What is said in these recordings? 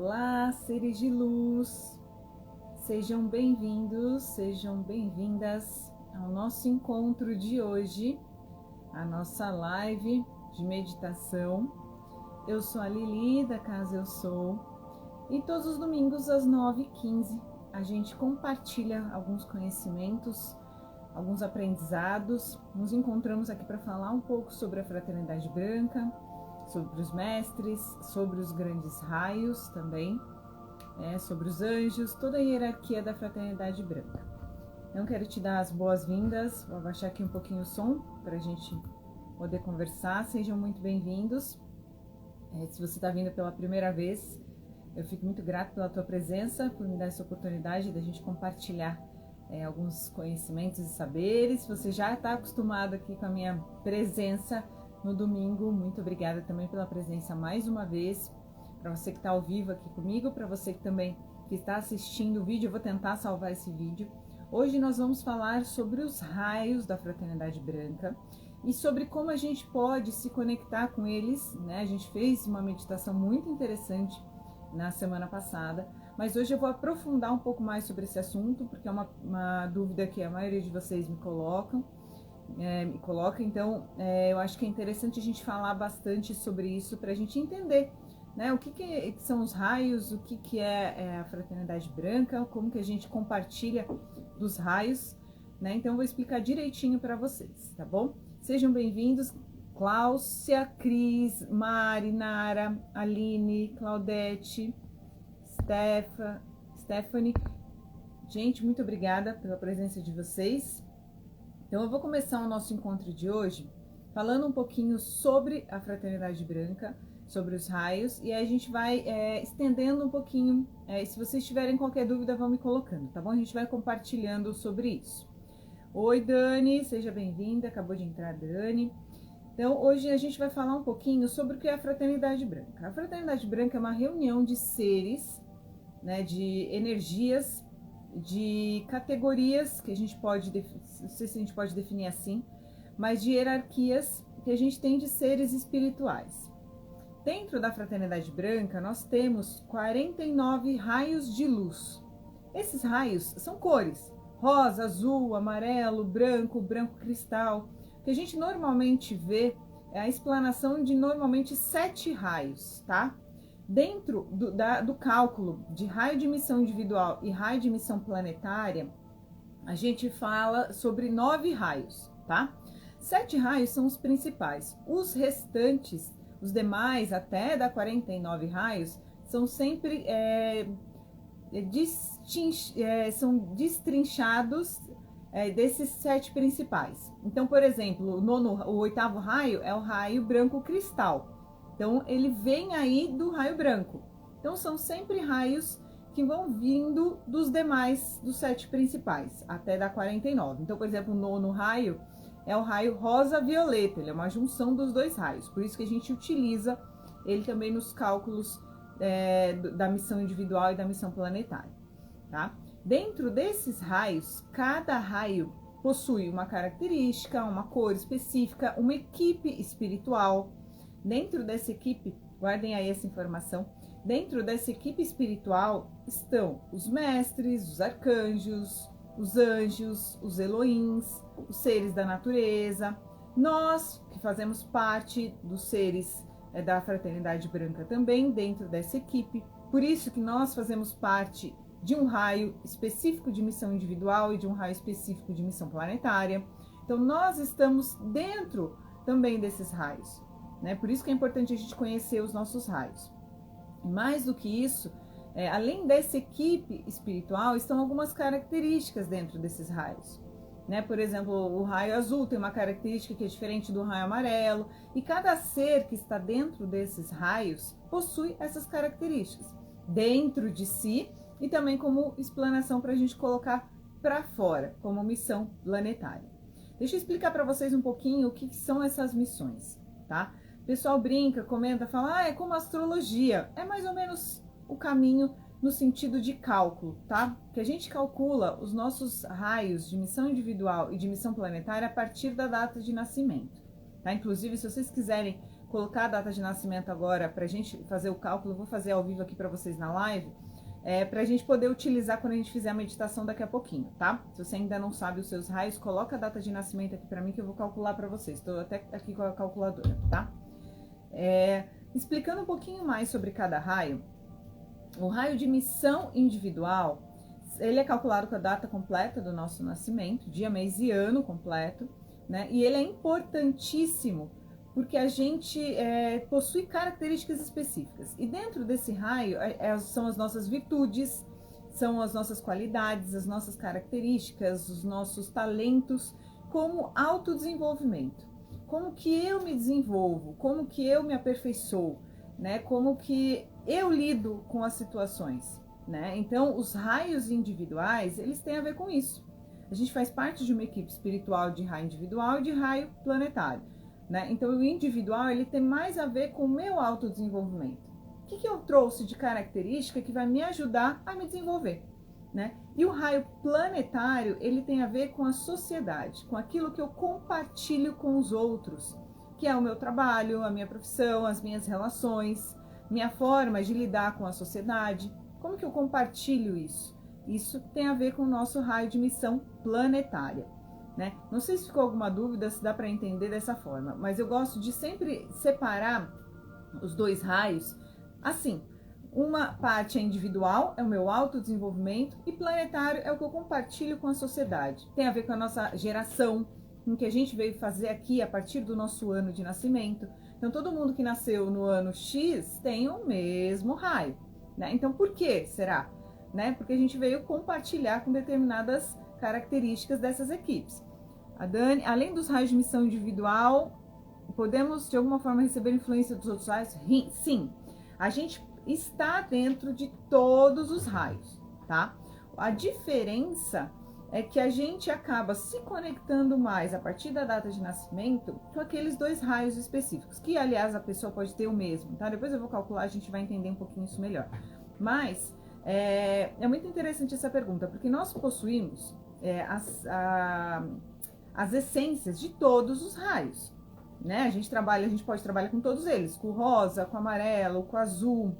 Olá, seres de luz, sejam bem-vindos, sejam bem-vindas ao nosso encontro de hoje, a nossa live de meditação. Eu sou a Lili, da Casa Eu Sou, e todos os domingos às 9h15 a gente compartilha alguns conhecimentos, alguns aprendizados. Nos encontramos aqui para falar um pouco sobre a Fraternidade Branca, sobre os mestres, sobre os grandes raios também, sobre os anjos, toda a hierarquia da Fraternidade Branca. Então quero te dar as boas-vindas, vou abaixar aqui um pouquinho o som para a gente poder conversar. Sejam muito bem-vindos. Se você está vindo pela primeira vez, eu fico muito grata pela tua presença, por me dar essa oportunidade de a gente compartilhar alguns conhecimentos e saberes. Se você já está acostumado aqui com a minha presença no domingo, muito obrigada também pela presença mais uma vez. Para você que está ao vivo aqui comigo, para você que também está assistindo o vídeo, eu vou tentar salvar esse vídeo. Hoje nós vamos falar sobre os raios da Fraternidade Branca e sobre como a gente pode se conectar com eles, né? A gente fez uma meditação muito interessante na semana passada, mas hoje eu vou aprofundar um pouco mais sobre esse assunto, porque é uma dúvida que a maioria de vocês me coloca. Então eu acho que é interessante a gente falar bastante sobre isso para a gente entender, né, o que são os raios, o que é a Fraternidade Branca, como que a gente compartilha dos raios, né? Então eu vou explicar direitinho para vocês, tá bom? Sejam bem-vindos, Cláudia, Cris, Mari, Nara, Aline, Claudete, Stephanie. Gente, muito obrigada pela presença de vocês. Então eu vou começar o nosso encontro de hoje falando um pouquinho sobre a Fraternidade Branca, sobre os raios, e aí a gente vai estendendo um pouquinho. Se vocês tiverem qualquer dúvida, vão me colocando, tá bom? A gente vai compartilhando sobre isso. Oi, Dani, seja bem-vinda, acabou de entrar a Dani. Então hoje a gente vai falar um pouquinho sobre o que é a Fraternidade Branca. A Fraternidade Branca é uma reunião de seres, né, de energias, de categorias que a gente pode, não sei se a gente pode definir assim, mas de hierarquias que a gente tem de seres espirituais. Dentro da Fraternidade Branca nós temos 49 raios de luz. Esses raios são cores: rosa, azul, amarelo, branco, branco cristal. O que a gente normalmente vê é a explanação de normalmente 7 raios, tá? Dentro do cálculo de raio de emissão individual e raio de emissão planetária, a gente fala sobre 9 raios, tá? 7 raios são os principais. Os restantes, os demais, até da 49 raios, são sempre são destrinchados desses 7 principais. Então, por exemplo, o 8º raio é o raio branco cristal. Então, ele vem aí do raio branco. Então, são sempre raios que vão vindo dos demais, dos 7 principais, até da 49. Então, por exemplo, o 9º raio é o raio rosa-violeta. Ele é uma junção dos 2 raios. Por isso que a gente utiliza ele também nos cálculos da missão individual e da missão planetária, tá? Dentro desses raios, cada raio possui uma característica, uma cor específica, uma equipe espiritual. Dentro dessa equipe, guardem aí essa informação, dentro dessa equipe espiritual estão os mestres, os arcanjos, os anjos, os Elohims, os seres da natureza, nós que fazemos parte dos seres da Fraternidade Branca também dentro dessa equipe. Por isso que nós fazemos parte de um raio específico de missão individual e de um raio específico de missão planetária. Então nós estamos dentro também desses raios, né? Por isso que é importante a gente conhecer os nossos raios. Mais do que isso, além dessa equipe espiritual, estão algumas características dentro desses raios, né? Por exemplo, o raio azul tem uma característica que é diferente do raio amarelo, e cada ser que está dentro desses raios possui essas características dentro de si e também como explanação para a gente colocar para fora, como missão planetária. Deixa eu explicar para vocês um pouquinho o que são essas missões, tá? O pessoal brinca, comenta, fala, é como astrologia. É mais ou menos o caminho no sentido de cálculo, tá? Que a gente calcula os nossos raios de missão individual e de missão planetária a partir da data de nascimento, tá? Inclusive, se vocês quiserem colocar a data de nascimento agora para a gente fazer o cálculo, eu vou fazer ao vivo aqui para vocês na live, para a gente poder utilizar quando a gente fizer a meditação daqui a pouquinho, tá? Se você ainda não sabe os seus raios, coloca a data de nascimento aqui para mim que eu vou calcular para vocês. Estou até aqui com a calculadora, tá? Explicando um pouquinho mais sobre cada raio, o raio de missão individual, ele é calculado com a data completa do nosso nascimento, dia, mês e ano completo, né? E ele é importantíssimo porque a gente possui características específicas. E dentro desse raio são as nossas virtudes, são as nossas qualidades, as nossas características, os nossos talentos, como autodesenvolvimento. Como que eu me desenvolvo, como que eu me aperfeiçoo, né? Como que eu lido com as situações, né? Então, os raios individuais, eles têm a ver com isso. A gente faz parte de uma equipe espiritual de raio individual e de raio planetário, né? Então, o individual, ele tem mais a ver com o meu autodesenvolvimento. O que eu trouxe de característica que vai me ajudar a me desenvolver, né? E o raio planetário, ele tem a ver com a sociedade, com aquilo que eu compartilho com os outros, que é o meu trabalho, a minha profissão, as minhas relações, minha forma de lidar com a sociedade. Como que eu compartilho isso? Isso tem a ver com o nosso raio de missão planetária, né? Não sei se ficou alguma dúvida, se dá para entender dessa forma, mas eu gosto de sempre separar os dois raios assim. Uma parte é individual, é o meu autodesenvolvimento, e planetário é o que eu compartilho com a sociedade. Tem a ver com a nossa geração, com o que a gente veio fazer aqui a partir do nosso ano de nascimento. Então, todo mundo que nasceu no ano X tem o mesmo raio, né? Então, por que será? Né? Porque a gente veio compartilhar com determinadas características dessas equipes. A Dani, além dos raios de missão individual, podemos de alguma forma receber influência dos outros raios? Sim. A gente está dentro de todos os raios, tá? A diferença é que a gente acaba se conectando mais a partir da data de nascimento com aqueles dois raios específicos, que aliás a pessoa pode ter o mesmo, tá? Depois eu vou calcular, a gente vai entender um pouquinho isso melhor. Mas é muito interessante essa pergunta, porque nós possuímos as essências de todos os raios, né? A gente pode trabalhar com todos eles, com o rosa, com o amarelo, com o azul,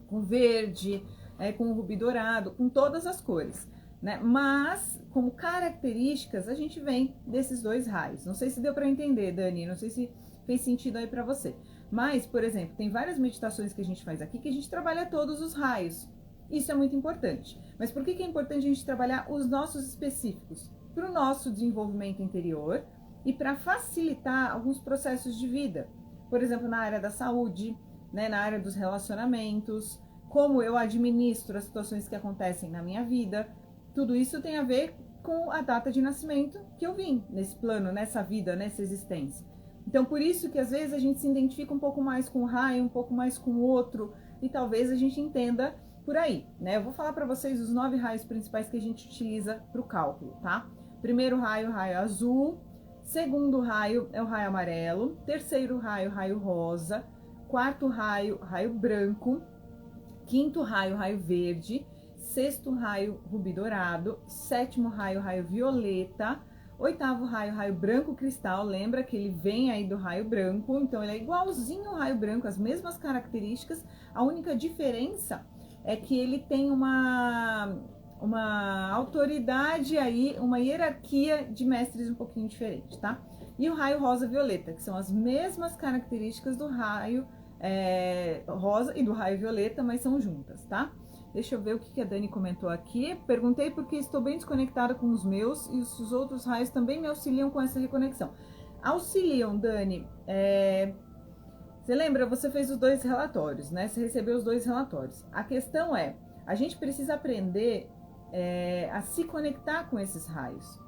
com verde, com o rubi dourado, com todas as cores, né? Mas, como características, a gente vem desses dois raios. Não sei se deu para entender, Dani, não sei se fez sentido aí para você. Mas, por exemplo, tem várias meditações que a gente faz aqui que a gente trabalha todos os raios. Isso é muito importante. Mas por que é importante a gente trabalhar os nossos específicos? Para o nosso desenvolvimento interior e para facilitar alguns processos de vida. Por exemplo, na área da saúde, né, na área dos relacionamentos, como eu administro as situações que acontecem na minha vida. Tudo isso tem a ver com a data de nascimento que eu vim nesse plano, nessa vida, nessa existência. Então, por isso que às vezes a gente se identifica um pouco mais com um raio, um pouco mais com o outro, e talvez a gente entenda por aí, né? Eu vou falar para vocês os 9 raios principais que a gente utiliza para o cálculo, tá? Primeiro raio, raio azul. Segundo raio é o raio amarelo. Terceiro raio, raio rosa. Quarto raio, raio branco. Quinto raio, raio verde. Sexto raio, rubi dourado. Sétimo raio, raio violeta. Oitavo raio, raio branco cristal. Lembra que ele vem aí do raio branco, então ele é igualzinho ao raio branco, as mesmas características. A única diferença é que ele tem uma autoridade aí, uma hierarquia de mestres um pouquinho diferente, tá? E o raio rosa violeta, que são as mesmas características do raio rosa e do raio violeta, mas são juntas, tá? Deixa eu ver o que a Dani comentou aqui. Perguntei porque estou bem desconectada com os meus e os outros raios também me auxiliam com essa reconexão. Auxiliam, Dani. Você lembra? Você fez os 2 relatórios, né? Você recebeu os 2 relatórios. A questão é, a gente precisa aprender a se conectar com esses raios,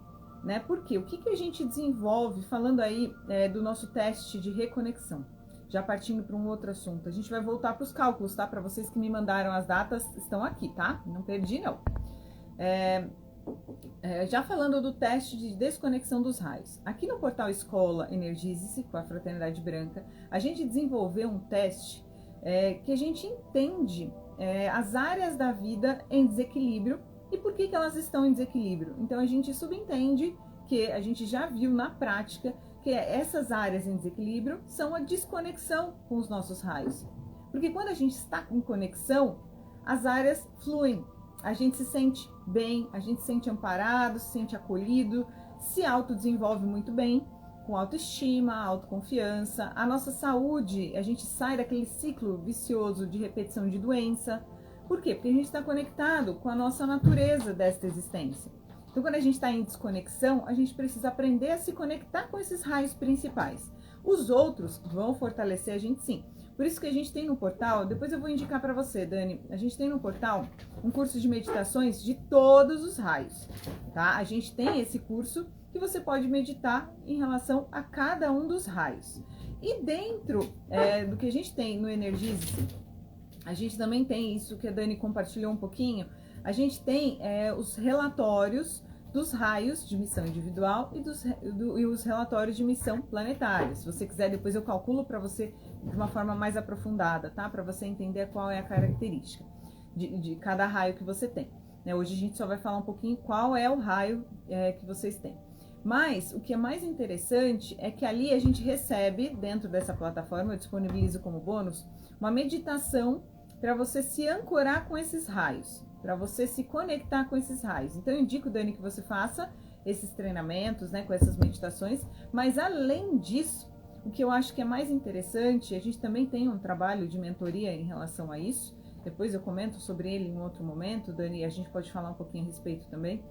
né? Por quê? O que a gente desenvolve, falando aí do nosso teste de reconexão? Já partindo para um outro assunto, a gente vai voltar para os cálculos, tá? Para vocês que me mandaram as datas, estão aqui, tá? Não perdi, não. Já falando do teste de desconexão dos raios. Aqui no portal Escola Energize-se, com a Fraternidade Branca, a gente desenvolveu um teste que a gente entende as áreas da vida em desequilíbrio e por que elas estão em desequilíbrio. Então, a gente subentende que a gente já viu na prática que essas áreas em desequilíbrio são a desconexão com os nossos raios. Porque quando a gente está em conexão, as áreas fluem, a gente se sente bem, a gente se sente amparado, se sente acolhido, se autodesenvolve muito bem, com autoestima, autoconfiança, a nossa saúde, a gente sai daquele ciclo vicioso de repetição de doença. Por quê? Porque a gente está conectado com a nossa natureza desta existência. Então, quando a gente está em desconexão, a gente precisa aprender a se conectar com esses raios principais. Os outros vão fortalecer a gente sim. Por isso que a gente tem no portal, depois eu vou indicar para você, Dani, a gente tem no portal um curso de meditações de todos os raios, tá? A gente tem esse curso que você pode meditar em relação a cada um dos raios. E dentro do que a gente tem no Energize-se, a gente também tem isso que a Dani compartilhou um pouquinho, a gente tem os relatórios dos raios de missão individual e os relatórios de missão planetária. Se você quiser, depois eu calculo para você de uma forma mais aprofundada, tá? Para você entender qual é a característica de cada raio que você tem. Hoje a gente só vai falar um pouquinho qual é o raio que vocês têm. Mas o que é mais interessante é que ali a gente recebe, dentro dessa plataforma, eu disponibilizo como bônus, uma meditação para você se ancorar com esses raios, para você se conectar com esses raios. Então eu indico, Dani, que você faça esses treinamentos, com essas meditações, mas além disso, o que eu acho que é mais interessante, a gente também tem um trabalho de mentoria em relação a isso, depois eu comento sobre ele em outro momento, Dani, a gente pode falar um pouquinho a respeito também.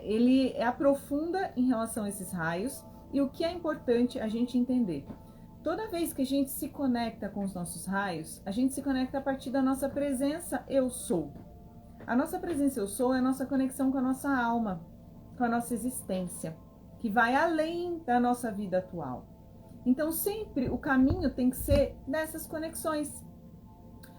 Ele aprofunda em relação a esses raios e o que é importante a gente entender. Toda vez que a gente se conecta com os nossos raios, a gente se conecta a partir da nossa presença eu sou. A nossa presença eu sou é a nossa conexão com a nossa alma, com a nossa existência, que vai além da nossa vida atual. Então sempre o caminho tem que ser dessas conexões.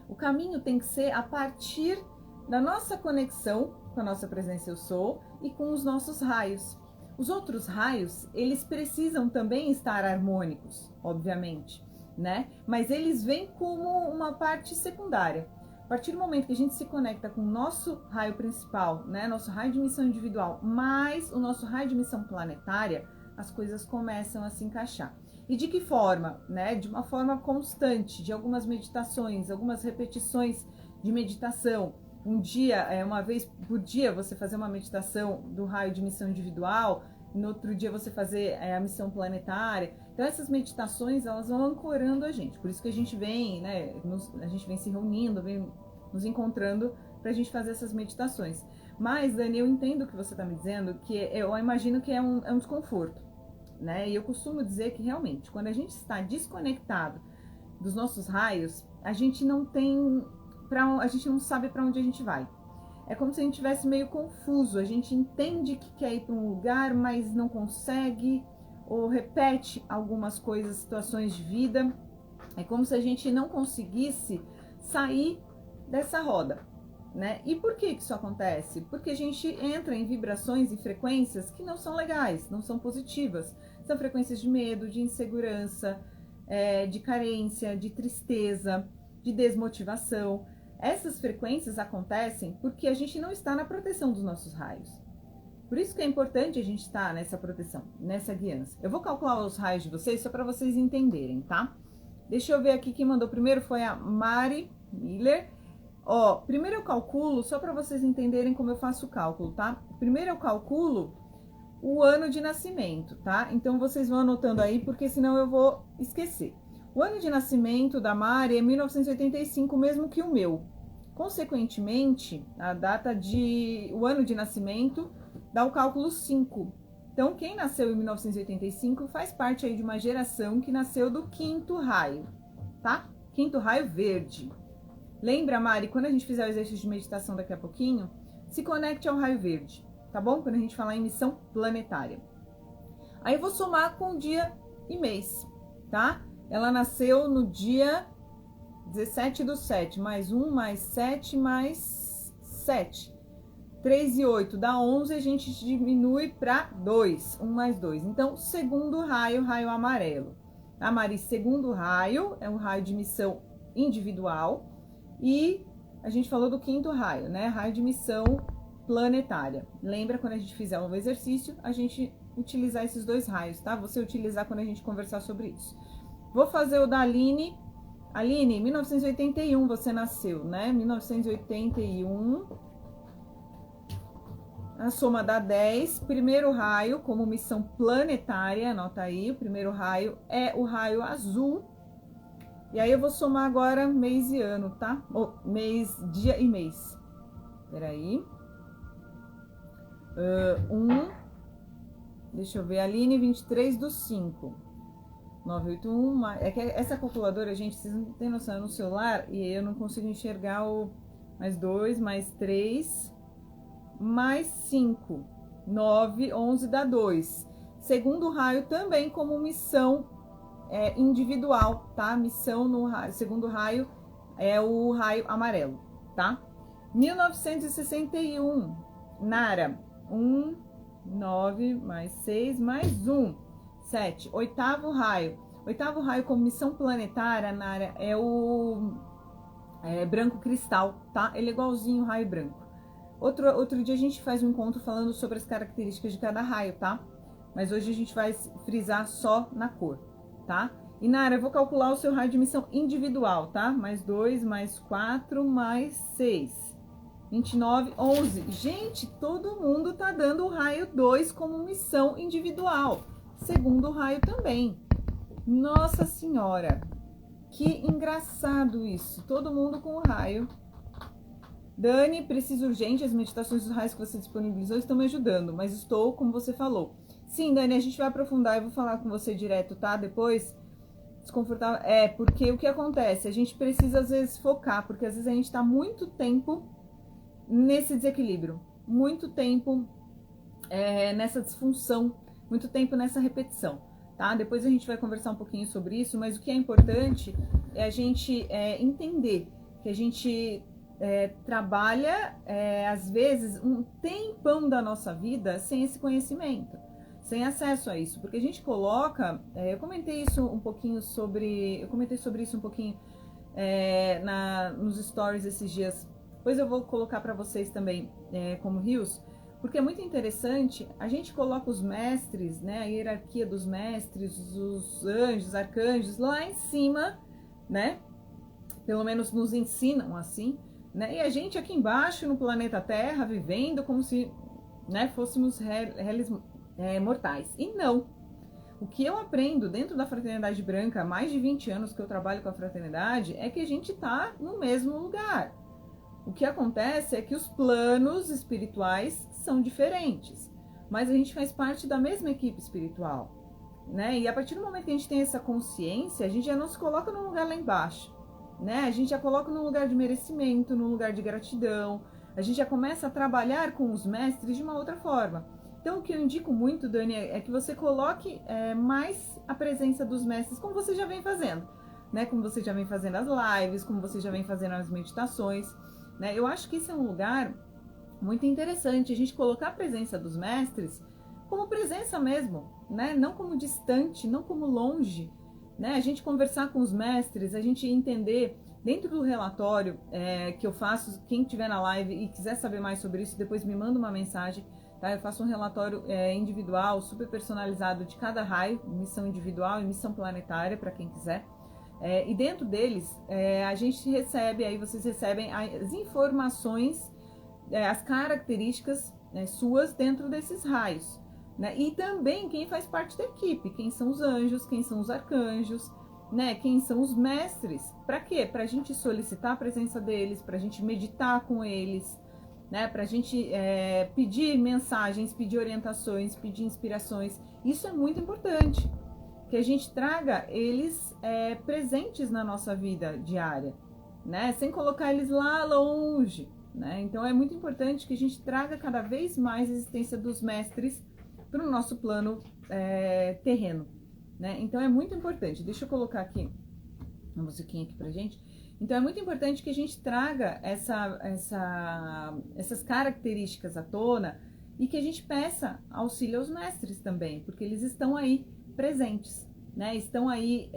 O caminho tem que ser a partir da nossa conexão com a nossa presença eu sou e com os nossos raios. Os outros raios, eles precisam também estar harmônicos, obviamente, Mas eles vêm como uma parte secundária. A partir do momento que a gente se conecta com o nosso raio principal, Nosso raio de missão individual, mais o nosso raio de missão planetária, as coisas começam a se encaixar. E de que forma? De uma forma constante, de algumas meditações, algumas repetições de meditação. Um dia, uma vez por dia, você fazer uma meditação do raio de missão individual, no outro dia você fazer a missão planetária. Então essas meditações, elas vão ancorando a gente. Por isso que a gente vem, a gente vem se reunindo, vem nos encontrando para a gente fazer essas meditações. Mas, Dani, eu entendo o que você está me dizendo, que eu imagino que é um desconforto, E eu costumo dizer que realmente, quando a gente está desconectado dos nossos raios, a gente não sabe para onde a gente vai. É como se a gente estivesse meio confuso, a gente entende que quer ir para um lugar, mas não consegue, ou repete algumas coisas, situações de vida. É como se a gente não conseguisse sair dessa roda, E por que isso acontece? Porque a gente entra em vibrações e frequências que não são legais, não são positivas. São frequências de medo, de insegurança, de carência, de tristeza, de desmotivação. Essas frequências acontecem porque a gente não está na proteção dos nossos raios. Por isso que é importante a gente estar nessa proteção, nessa guiança. Eu vou calcular os raios de vocês só para vocês entenderem, tá? Deixa eu ver aqui quem mandou primeiro, foi a Mari Miller. Primeiro eu calculo, só para vocês entenderem como eu faço o cálculo, tá? Primeiro eu calculo o ano de nascimento, tá? Então vocês vão anotando aí, porque senão eu vou esquecer. O ano de nascimento da Mari é 1985, mesmo que o meu. Consequentemente, o ano de nascimento dá o cálculo 5. Então, quem nasceu em 1985 faz parte aí de uma geração que nasceu do quinto raio, tá? Quinto raio verde. Lembra, Mari, quando a gente fizer o exercício de meditação daqui a pouquinho, se conecte ao raio verde, tá bom? Quando a gente falar em missão planetária. Aí eu vou somar com dia e mês, tá? Ela nasceu no dia 17/7, mais 1, mais 7, mais 7. 3 e 8 dá 11, a gente diminui para 2, 1 mais 2. Então, segundo raio, raio amarelo. A Mari, segundo raio, é um raio de missão individual. E a gente falou do quinto raio, Raio de missão planetária. Lembra quando a gente fizer um exercício, a gente utilizar esses 2 raios, tá? Você utilizar quando a gente conversar sobre isso. Vou fazer o da Aline. Aline, 1981 você nasceu, né? 1981. A soma dá 10. Primeiro raio, como missão planetária, anota aí. O primeiro raio é o raio azul. E aí eu vou somar agora mês e ano, tá? Mês, dia e mês. Peraí. 1. Deixa eu ver, Aline, 23/5. 981. É que essa calculadora, gente, vocês não tem noção, é no celular e eu não consigo enxergar o mais 2, mais 3, mais 5. 9, 11 dá 2. Segundo raio também como missão individual, tá? Missão no raio, segundo raio é o raio amarelo, tá? 1961, Nara, 1, 9, mais 6, mais 1, 7. Oitavo raio. Oitavo raio como missão planetária, Nara, é o branco cristal, tá? Ele é igualzinho o raio branco. Outro dia a gente faz um encontro falando sobre as características de cada raio, tá? Mas hoje a gente vai frisar só na cor, tá? E Nara, eu vou calcular o seu raio de missão individual, tá? Mais 2, mais 4, mais 6. 29, 11. Gente, todo mundo tá dando o raio 2 como missão individual. Segundo raio também. Nossa Senhora, que engraçado isso. Todo mundo com o raio. Dani, preciso urgente. As meditações dos raios que você disponibilizou estão me ajudando, mas estou, como você falou. Sim, Dani, a gente vai aprofundar. Eu vou falar com você direto, tá? Depois, desconfortável. Porque o que acontece? A gente precisa, às vezes, focar, porque às vezes a gente tá muito tempo nesse desequilíbrio, muito tempo nessa disfunção, muito tempo nessa repetição, tá? Depois a gente vai conversar um pouquinho sobre isso, mas o que é importante é a gente entender que a gente trabalha, às vezes, um tempão da nossa vida sem esse conhecimento, sem acesso a isso, porque a gente coloca, eu comentei isso um pouquinho sobre, nos stories esses dias. Depois eu vou colocar para vocês também como rios, porque é muito interessante, a gente coloca os mestres, né, a hierarquia dos mestres, os anjos, arcanjos, lá em cima, né, pelo menos nos ensinam assim, né, e a gente aqui embaixo no planeta Terra, vivendo como se, né, fôssemos réis mortais. E não. O que eu aprendo dentro da Fraternidade Branca, há mais de 20 anos que eu trabalho com a Fraternidade, é que a gente tá no mesmo lugar. O que acontece é que os planos espirituais são diferentes, mas a gente faz parte da mesma equipe espiritual, né? E a partir do momento que a gente tem essa consciência, a gente já não se coloca num lugar lá embaixo, né? A gente já coloca num lugar de merecimento, num lugar de gratidão, a gente já começa a trabalhar com os mestres de uma outra forma. Então, o que eu indico muito, Dani, é que você coloque mais a presença dos mestres, como você já vem fazendo, né? Como você já vem fazendo as lives, como você já vem fazendo as meditações, né? Eu acho que isso é um lugar muito interessante, a gente colocar a presença dos mestres como presença mesmo, né? Não como distante, não como longe, né? A gente conversar com os mestres, a gente entender dentro do relatório que eu faço. Quem estiver na live e quiser saber mais sobre isso, depois me manda uma mensagem, tá? Eu faço um relatório individual, super personalizado de cada raio, missão individual e missão planetária para quem quiser. E dentro deles, a gente recebe, aí vocês recebem as informações, as características suas dentro desses raios, né? E também quem faz parte da equipe, quem são os anjos, quem são os arcanjos, né? Quem são os mestres. Para quê? Para a gente solicitar a presença deles, para a gente meditar com eles, né? Para a gente pedir mensagens, pedir orientações, pedir inspirações. Isso é muito importante. Que a gente traga eles presentes na nossa vida diária, né? Sem colocar eles lá longe, né? Então é muito importante que a gente traga cada vez mais a existência dos mestres para o nosso plano terreno, né? Então é muito importante. Deixa eu colocar aqui uma musiquinha aqui pra gente. Então é muito importante que a gente traga essas características à tona e que a gente peça auxílio aos mestres também, porque eles estão aí presentes, né? Estão aí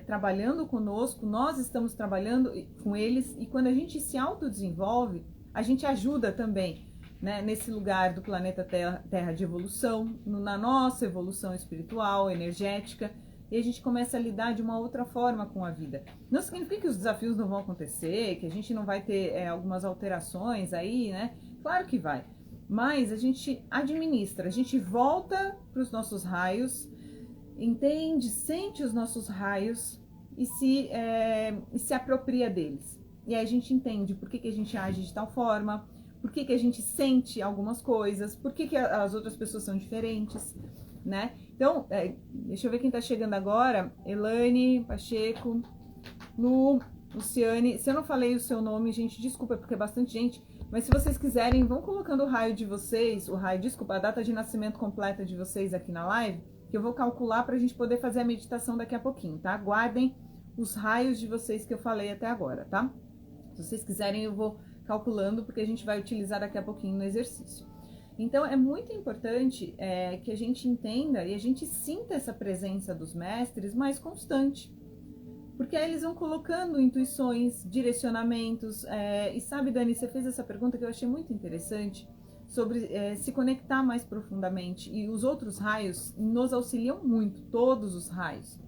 trabalhando conosco, nós estamos trabalhando com eles, e quando a gente se autodesenvolve, a gente ajuda também né, nesse lugar do planeta Terra de evolução, na nossa evolução espiritual, energética, e a gente começa a lidar de uma outra forma com a vida. Não significa que os desafios não vão acontecer, que a gente não vai ter algumas alterações aí, né? Claro que vai. Mas a gente administra, a gente volta para os nossos raios, entende, sente os nossos raios e se apropria deles. E aí a gente entende por que a gente age de tal forma, por que a gente sente algumas coisas, por que as outras pessoas são diferentes, né? Então, deixa eu ver quem tá chegando agora. Elane, Pacheco, Lu, Luciane. Se eu não falei o seu nome, gente, desculpa, porque é bastante gente. Mas se vocês quiserem, vão colocando o raio de vocês, desculpa, a data de nascimento completa de vocês aqui na live, que eu vou calcular pra gente poder fazer a meditação daqui a pouquinho, tá? Guardem os raios de vocês que eu falei até agora, tá? Se vocês quiserem, eu vou calculando, porque a gente vai utilizar daqui a pouquinho no exercício. Então, é muito importante que a gente entenda e a gente sinta essa presença dos mestres mais constante. Porque aí eles vão colocando intuições, direcionamentos. E sabe, Dani, você fez essa pergunta que eu achei muito interessante, sobre se conectar mais profundamente. E os outros raios nos auxiliam muito, todos os raios.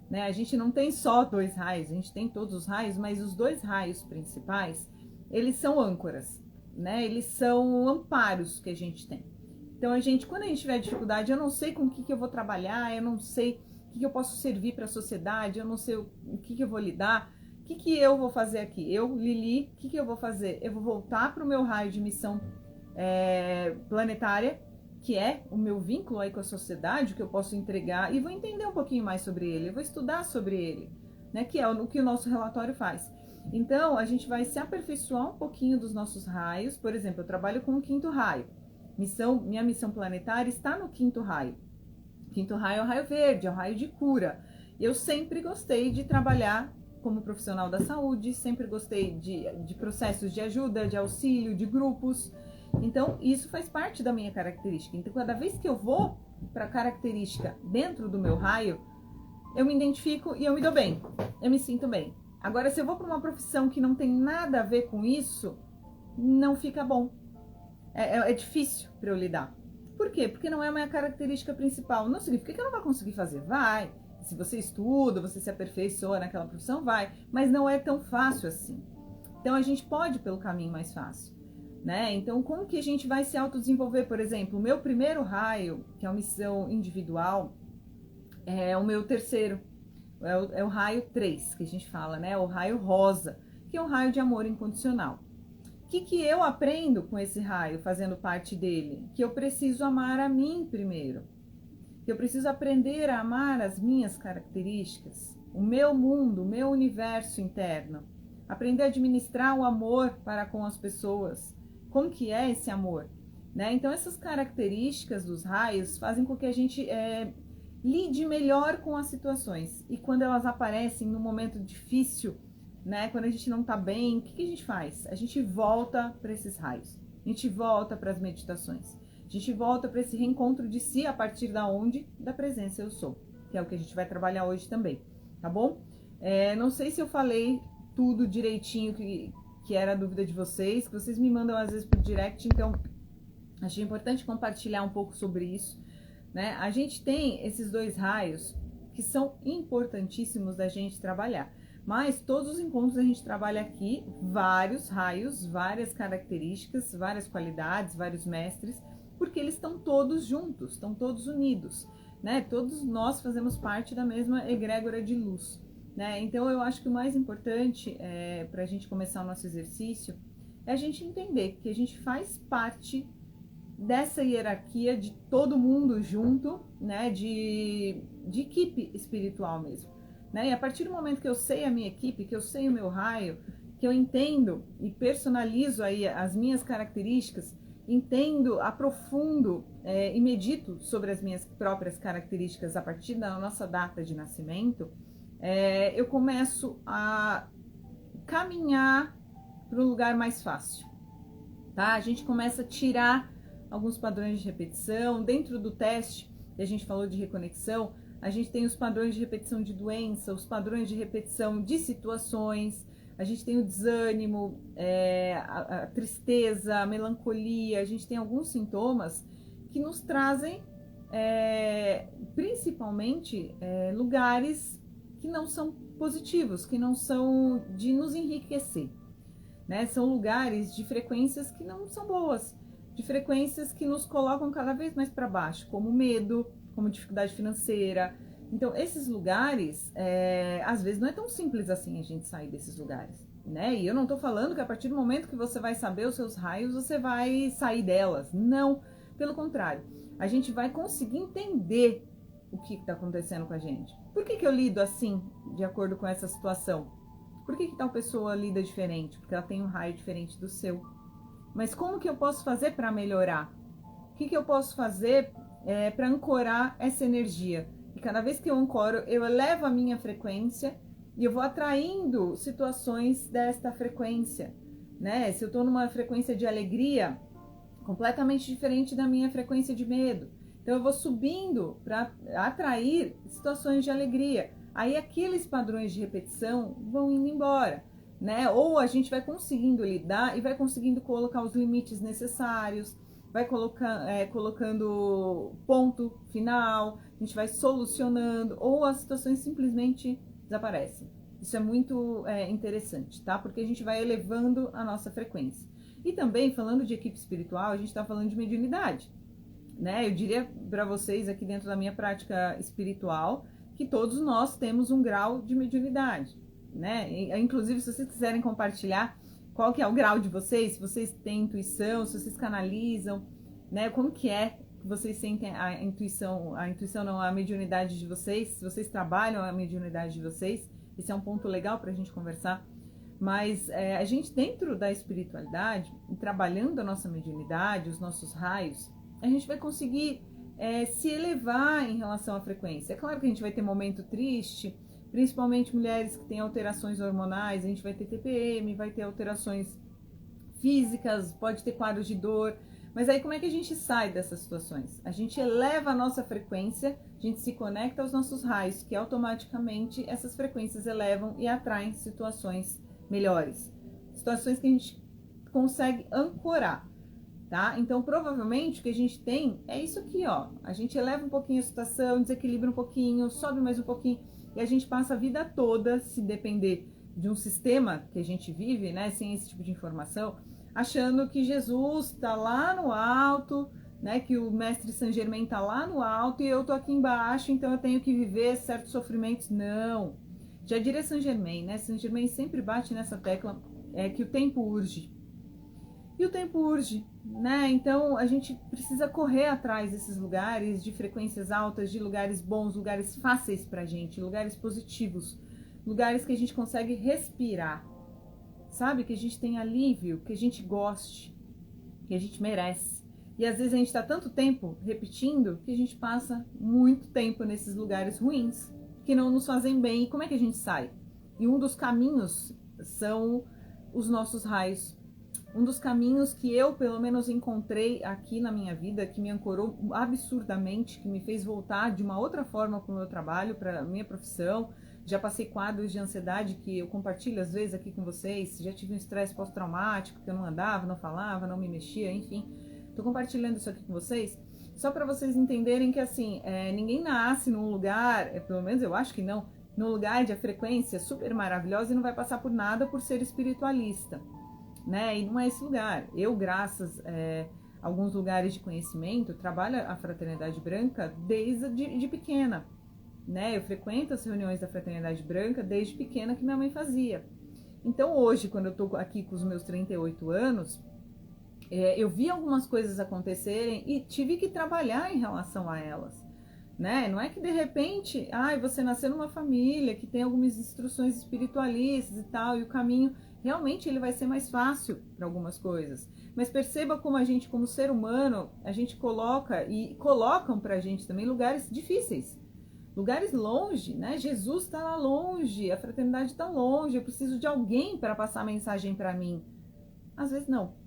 Né? A gente não tem só 2 raios, a gente tem todos os raios, mas os 2 raios principais, eles são âncoras, né? Eles são amparos que a gente tem. Então, quando a gente tiver dificuldade, eu não sei com o que eu vou trabalhar, eu não sei o que eu posso servir para a sociedade, eu não sei o que eu vou lidar, o que eu vou fazer aqui? Eu, Lili, o que eu vou fazer? Eu vou voltar para o meu raio de missão planetária, que é o meu vínculo aí com a sociedade, o que eu posso entregar, e vou entender um pouquinho mais sobre ele, eu vou estudar sobre ele, né? Que é o que o nosso relatório faz. Então, a gente vai se aperfeiçoar um pouquinho dos nossos raios. Por exemplo, eu trabalho com o 5º raio. Minha missão planetária está no 5º raio. O 5º raio é o raio verde, é o raio de cura. Eu sempre gostei de trabalhar como profissional da saúde, sempre gostei de processos de ajuda, de auxílio, de grupos. Então, isso faz parte da minha característica. Então, cada vez que eu vou para a característica dentro do meu raio, eu me identifico e eu me dou bem, eu me sinto bem. Agora, se eu vou para uma profissão que não tem nada a ver com isso, não fica bom. É difícil para eu lidar. Por quê? Porque não é a minha característica principal. Não significa que eu não vou conseguir fazer. Vai. Se você estuda, você se aperfeiçoa naquela profissão, vai. Mas não é tão fácil assim. Então, a gente pode ir pelo caminho mais fácil, né? Então, como que a gente vai se autodesenvolver? Por exemplo, o meu primeiro raio, que é uma missão individual, é o meu terceiro. É o raio 3, que a gente fala, né? O raio rosa, que é um raio de amor incondicional. O que eu aprendo com esse raio, fazendo parte dele? Que eu preciso amar a mim primeiro. Que eu preciso aprender a amar as minhas características, o meu mundo, o meu universo interno. Aprender a administrar o amor para com as pessoas. Como que é esse amor? Né? Então, essas características dos raios fazem com que a gente lide melhor com as situações. E quando elas aparecem num momento difícil, né, quando a gente não tá bem, o que a gente faz? A gente volta para esses raios. A gente volta para as meditações. A gente volta para esse reencontro de si a partir da onde? Da presença eu sou. Que é o que a gente vai trabalhar hoje também. Tá bom? Não sei se eu falei tudo direitinho que era a dúvida de vocês, que vocês me mandam às vezes por direct, então achei importante compartilhar um pouco sobre isso. Né? A gente tem esses 2 raios que são importantíssimos da gente trabalhar, mas todos os encontros a gente trabalha aqui vários raios, várias características, várias qualidades, vários mestres, porque eles estão todos juntos, estão todos unidos, né? Todos nós fazemos parte da mesma egrégora de luz, né? Então eu acho que o mais importante para a gente começar o nosso exercício é a gente entender que a gente faz parte dessa hierarquia de todo mundo junto, né, de equipe espiritual mesmo, né? E a partir do momento que eu sei a minha equipe, que eu sei o meu raio, que eu entendo e personalizo aí as minhas características, entendo, aprofundo e medito sobre as minhas próprias características a partir da nossa data de nascimento, eu começo a caminhar para um lugar mais fácil, tá? A gente começa a tirar alguns padrões de repetição. Dentro do teste, que a gente falou de reconexão, a gente tem os padrões de repetição de doença, os padrões de repetição de situações, a gente tem o desânimo, a tristeza, a melancolia, a gente tem alguns sintomas que nos trazem principalmente lugares que não são positivos, que não são de nos enriquecer, né? São lugares de frequências que não são boas, de frequências que nos colocam cada vez mais para baixo, como medo, como dificuldade financeira. Então, esses lugares, às vezes não é tão simples assim a gente sair desses lugares, né? E eu não estou falando que a partir do momento que você vai saber os seus raios, você vai sair delas. Não, pelo contrário. A gente vai conseguir entender o que está acontecendo com a gente. Por que eu lido assim, de acordo com essa situação? Por que tal pessoa lida diferente? Porque ela tem um raio diferente do seu. Mas como que eu posso fazer para melhorar? O que eu posso fazer para ancorar essa energia? E cada vez que eu ancoro, eu elevo a minha frequência e eu vou atraindo situações desta frequência, né? Se eu estou numa frequência de alegria, completamente diferente da minha frequência de medo. Então eu vou subindo para atrair situações de alegria. Aí aqueles padrões de repetição vão indo embora, né? Ou a gente vai conseguindo lidar e vai conseguindo colocar os limites necessários, vai colocando ponto final, a gente vai solucionando, ou as situações simplesmente desaparecem. Isso é muito interessante, tá? Porque a gente vai elevando a nossa frequência. E também, falando de equipe espiritual, a gente está falando de mediunidade, né? Eu diria para vocês aqui dentro da minha prática espiritual que todos nós temos um grau de mediunidade, né? Inclusive, se vocês quiserem compartilhar qual que é o grau de vocês, se vocês têm intuição, se vocês canalizam, né? Como que vocês sentem a intuição não, a mediunidade de vocês, se vocês trabalham a mediunidade de vocês, esse é um ponto legal para a gente conversar. Mas a gente, dentro da espiritualidade, trabalhando a nossa mediunidade, os nossos raios, a gente vai conseguir se elevar em relação à frequência. É claro que a gente vai ter momento triste, principalmente mulheres que têm alterações hormonais, a gente vai ter TPM, vai ter alterações físicas, pode ter quadros de dor. Mas aí como é que a gente sai dessas situações? A gente eleva a nossa frequência, a gente se conecta aos nossos raios, que automaticamente essas frequências elevam e atraem situações melhores, situações que a gente consegue ancorar, tá? Então, provavelmente, o que a gente tem é isso aqui, ó. A gente eleva um pouquinho a situação, desequilibra um pouquinho, sobe mais um pouquinho, e a gente passa a vida toda, se depender de um sistema que a gente vive, né, sem esse tipo de informação, achando que Jesus está lá no alto, né, que o mestre Saint Germain está lá no alto e eu tô aqui embaixo, então eu tenho que viver certos sofrimentos. Não. Já diria Saint Germain, né? Saint Germain sempre bate nessa tecla que o tempo urge. E o tempo urge, né? Então a gente precisa correr atrás desses lugares de frequências altas, de lugares bons, lugares fáceis pra gente, lugares positivos, lugares que a gente consegue respirar, sabe? Que a gente tem alívio, que a gente goste, que a gente merece. E às vezes a gente tá tanto tempo repetindo que a gente passa muito tempo nesses lugares ruins, que não nos fazem bem. E como é que a gente sai? E um dos caminhos são os nossos raios. Um dos caminhos que eu, pelo menos, encontrei aqui na minha vida, que me ancorou absurdamente, que me fez voltar de uma outra forma para o meu trabalho, para a minha profissão. Já passei quadros de ansiedade que eu compartilho às vezes aqui com vocês. Já tive um estresse pós-traumático, que eu não andava, não falava, não me mexia, enfim. Estou compartilhando isso aqui com vocês só para vocês entenderem que, assim, ninguém nasce num lugar, pelo menos eu acho que não, num lugar de frequência super maravilhosa e não vai passar por nada por ser espiritualista, né? E não é esse lugar. Eu, graças a alguns lugares de conhecimento, trabalho a Fraternidade Branca desde de pequena, né? Eu frequento as reuniões da Fraternidade Branca desde pequena, que minha mãe fazia. Então hoje, quando eu estou aqui com os meus 38 anos, eu vi algumas coisas acontecerem e tive que trabalhar em relação a elas, né? Não é que de repente, você nasceu numa família que tem algumas instruções espiritualistas e tal, e o caminho realmente ele vai ser mais fácil para algumas coisas. Mas perceba como a gente, como ser humano, a gente coloca e colocam pra gente também lugares difíceis, lugares longe, né? Jesus está lá longe, a fraternidade está longe, eu preciso de alguém para passar a mensagem para mim. Às vezes não.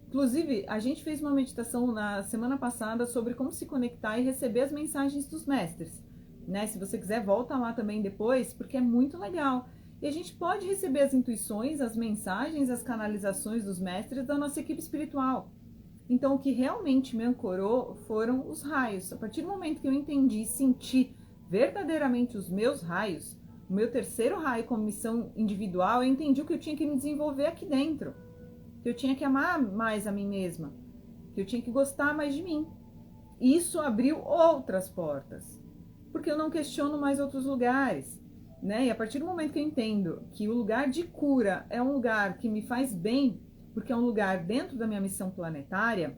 Inclusive, a gente fez uma meditação na semana passada sobre como se conectar e receber as mensagens dos mestres, né? Se você quiser, volta lá também depois, porque é muito legal. E a gente pode receber as intuições, as mensagens, as canalizações dos mestres da nossa equipe espiritual. Então, o que realmente me ancorou foram os raios. A partir do momento que eu entendi e senti verdadeiramente os meus raios, o meu terceiro raio como missão individual, eu entendi o que eu tinha que me desenvolver aqui dentro. Que eu tinha que amar mais a mim mesma. Que eu tinha que gostar mais de mim. Isso abriu outras portas. Porque eu não questiono mais outros lugares. Né? E a partir do momento que eu entendo que o lugar de cura é um lugar que me faz bem, porque é um lugar dentro da minha missão planetária,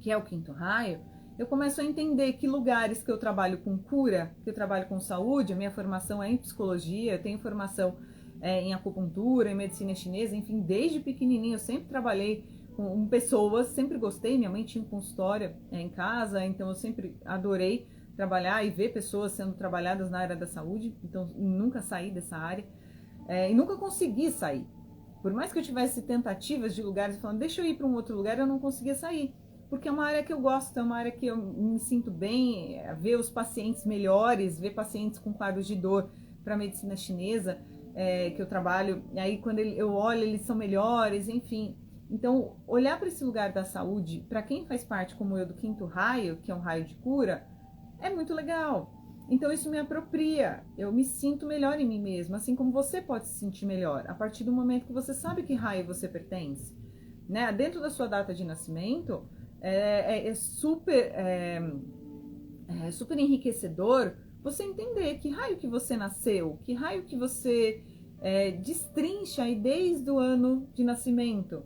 que é o quinto raio, eu começo a entender que lugares que eu trabalho com cura, que eu trabalho com saúde, a minha formação é em psicologia, eu tenho formação em acupuntura, em medicina chinesa, enfim, desde pequenininho eu sempre trabalhei com pessoas, sempre gostei, minha mãe tinha um consultório em casa, então eu sempre adorei trabalhar e ver pessoas sendo trabalhadas na área da saúde, então nunca saí dessa área e nunca consegui sair. Por mais que eu tivesse tentativas de lugares falando, deixa eu ir para um outro lugar, eu não conseguia sair. Porque é uma área que eu gosto, é uma área que eu me sinto bem, ver os pacientes melhores, ver pacientes com quadros de dor para a medicina chinesa, que eu trabalho, e aí quando eu olho, eles são melhores, enfim. Então, olhar para esse lugar da saúde, para quem faz parte, como eu, do quinto raio, que é um raio de cura, é muito legal. Então isso me apropria, eu me sinto melhor em mim mesma, assim como você pode se sentir melhor, a partir do momento que você sabe que raio você pertence. Né? Dentro da sua data de nascimento, é super enriquecedor você entender que raio que você nasceu, que raio que você destrincha aí desde o ano de nascimento.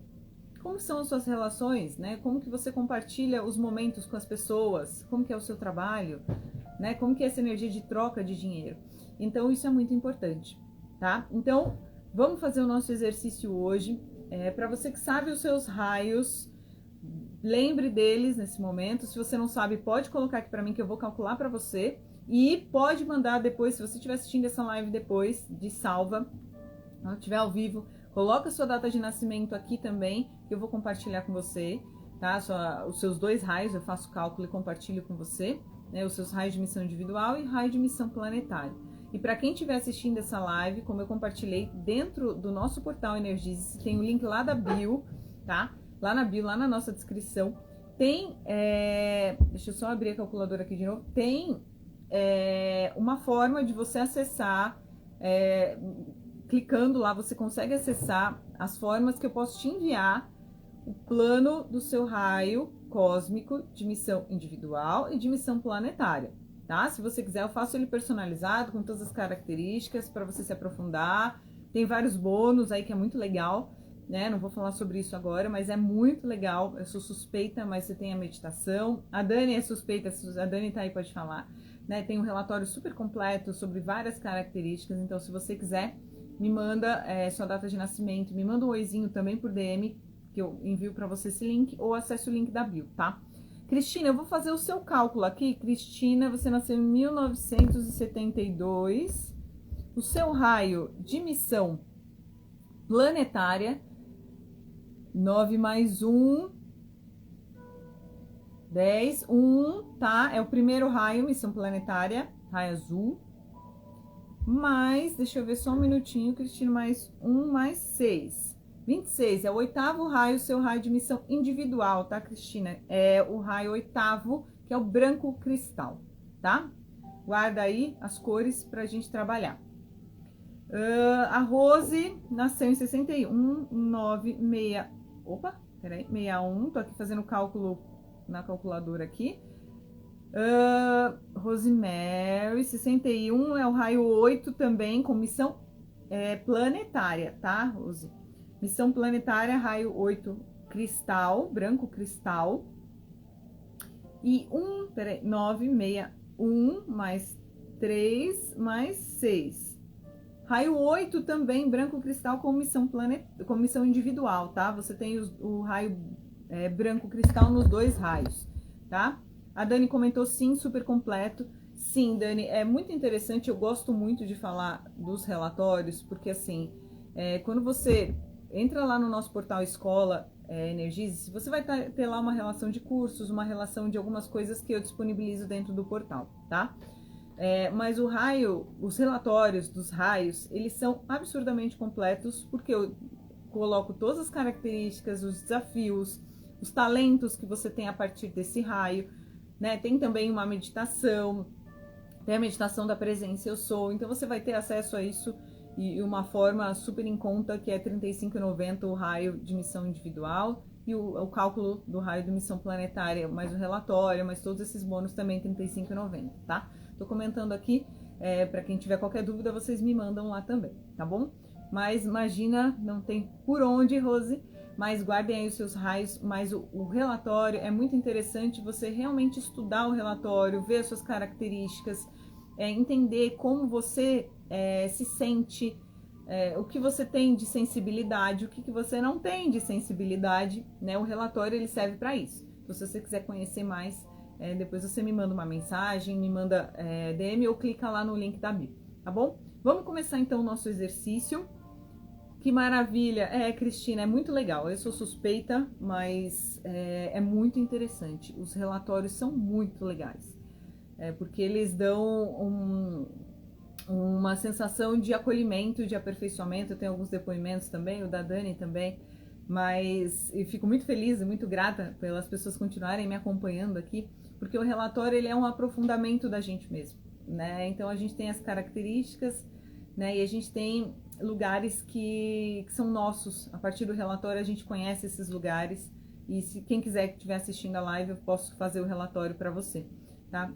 Como são as suas relações, né? Como que você compartilha os momentos com as pessoas, como que é o seu trabalho, né? Como que é essa energia de troca de dinheiro. Então isso é muito importante, tá? Então vamos fazer o nosso exercício hoje. Para você que sabe os seus raios, lembre deles nesse momento. Se você não sabe, pode colocar aqui para mim que eu vou calcular para você. E pode mandar depois, se você estiver assistindo essa live depois, de salva, quando estiver ao vivo, coloca a sua data de nascimento aqui também, que eu vou compartilhar com você, tá? Os seus 2 raios, eu faço cálculo e compartilho com você, né? Os seus raios de missão individual e raio de missão planetária. E para quem estiver assistindo essa live, como eu compartilhei dentro do nosso portal Energize, tem o link lá da bio, tá? Lá na bio, lá na nossa descrição, tem, deixa eu só abrir a calculadora aqui de novo, tem uma forma de você acessar, clicando lá, você consegue acessar as formas que eu posso te enviar o plano do seu raio cósmico de missão individual e de missão planetária, tá? Se você quiser, eu faço ele personalizado, com todas as características, para você se aprofundar. Tem vários bônus aí que é muito legal, né? Não vou falar sobre isso agora, mas é muito legal. Eu sou suspeita, mas você tem a meditação. A Dani é suspeita, a Dani tá aí, pode falar, né? Tem um relatório super completo sobre várias características, então se você quiser, me manda sua data de nascimento, me manda um oizinho também por DM, que eu envio para você esse link, ou acesse o link da bio, tá? Cristina, eu vou fazer o seu cálculo aqui. Cristina, você nasceu em 1972. O seu raio de missão planetária, 9 mais 1, 10, 1, tá? É o primeiro raio, missão planetária, raio azul. Mais, deixa eu ver só um minutinho, Cristina, mais 1 mais 6. 26, é o 8º raio, seu raio de missão individual, tá, Cristina? É o raio 8º, que é o branco cristal, tá? Guarda aí as cores pra gente trabalhar. A Rose nasceu em 61, 9, 6... Opa, peraí, 61, tô aqui fazendo cálculo na calculadora aqui. Rosemary, 61, é o raio 8 também, com missão planetária, tá, Rose? Missão planetária, raio 8, cristal, branco cristal. E 9, 6, 1, mais 3, mais 6. Raio 8 também, branco cristal, com missão individual, tá? Você tem o raio branco cristal nos 2 raios, tá? A Dani comentou sim, super completo. Sim, Dani, é muito interessante, eu gosto muito de falar dos relatórios, porque assim, quando você entra lá no nosso portal Escola Energize, você vai ter lá uma relação de cursos, uma relação de algumas coisas que eu disponibilizo dentro do portal, tá? Mas o raio, os relatórios dos raios, eles são absurdamente completos, porque eu coloco todas as características, os desafios, os talentos que você tem a partir desse raio, né? Tem também uma meditação, tem a meditação da presença eu sou, então você vai ter acesso a isso e uma forma super em conta, que é R$ 35,90 o raio de missão individual e o cálculo do raio de missão planetária, mais o relatório, mais todos esses bônus também R$ 35,90, tá? Tô comentando aqui, para quem tiver qualquer dúvida, vocês me mandam lá também, tá bom? Mas imagina, não tem por onde, Rose, mas guardem aí os seus raios, mas o relatório é muito interessante, você realmente estudar o relatório, ver as suas características, entender como você se sente, o que você tem de sensibilidade, o que você não tem de sensibilidade, né? O relatório ele serve para isso. Então, se você quiser conhecer mais, depois você me manda uma mensagem, me manda DM ou clica lá no link da bio, tá bom? Vamos começar então o nosso exercício. Que maravilha! Cristina, é muito legal. Eu sou suspeita, mas é muito interessante. Os relatórios são muito legais, porque eles dão uma sensação de acolhimento, de aperfeiçoamento. Eu tenho alguns depoimentos também, o da Dani também, mas eu fico muito feliz e muito grata pelas pessoas continuarem me acompanhando aqui, porque o relatório ele é um aprofundamento da gente mesmo, né? Então a gente tem as características, né? E a gente tem lugares que são nossos. A partir do relatório a gente conhece esses lugares, e se quem quiser que estiver assistindo a live, eu posso fazer o relatório para você, tá?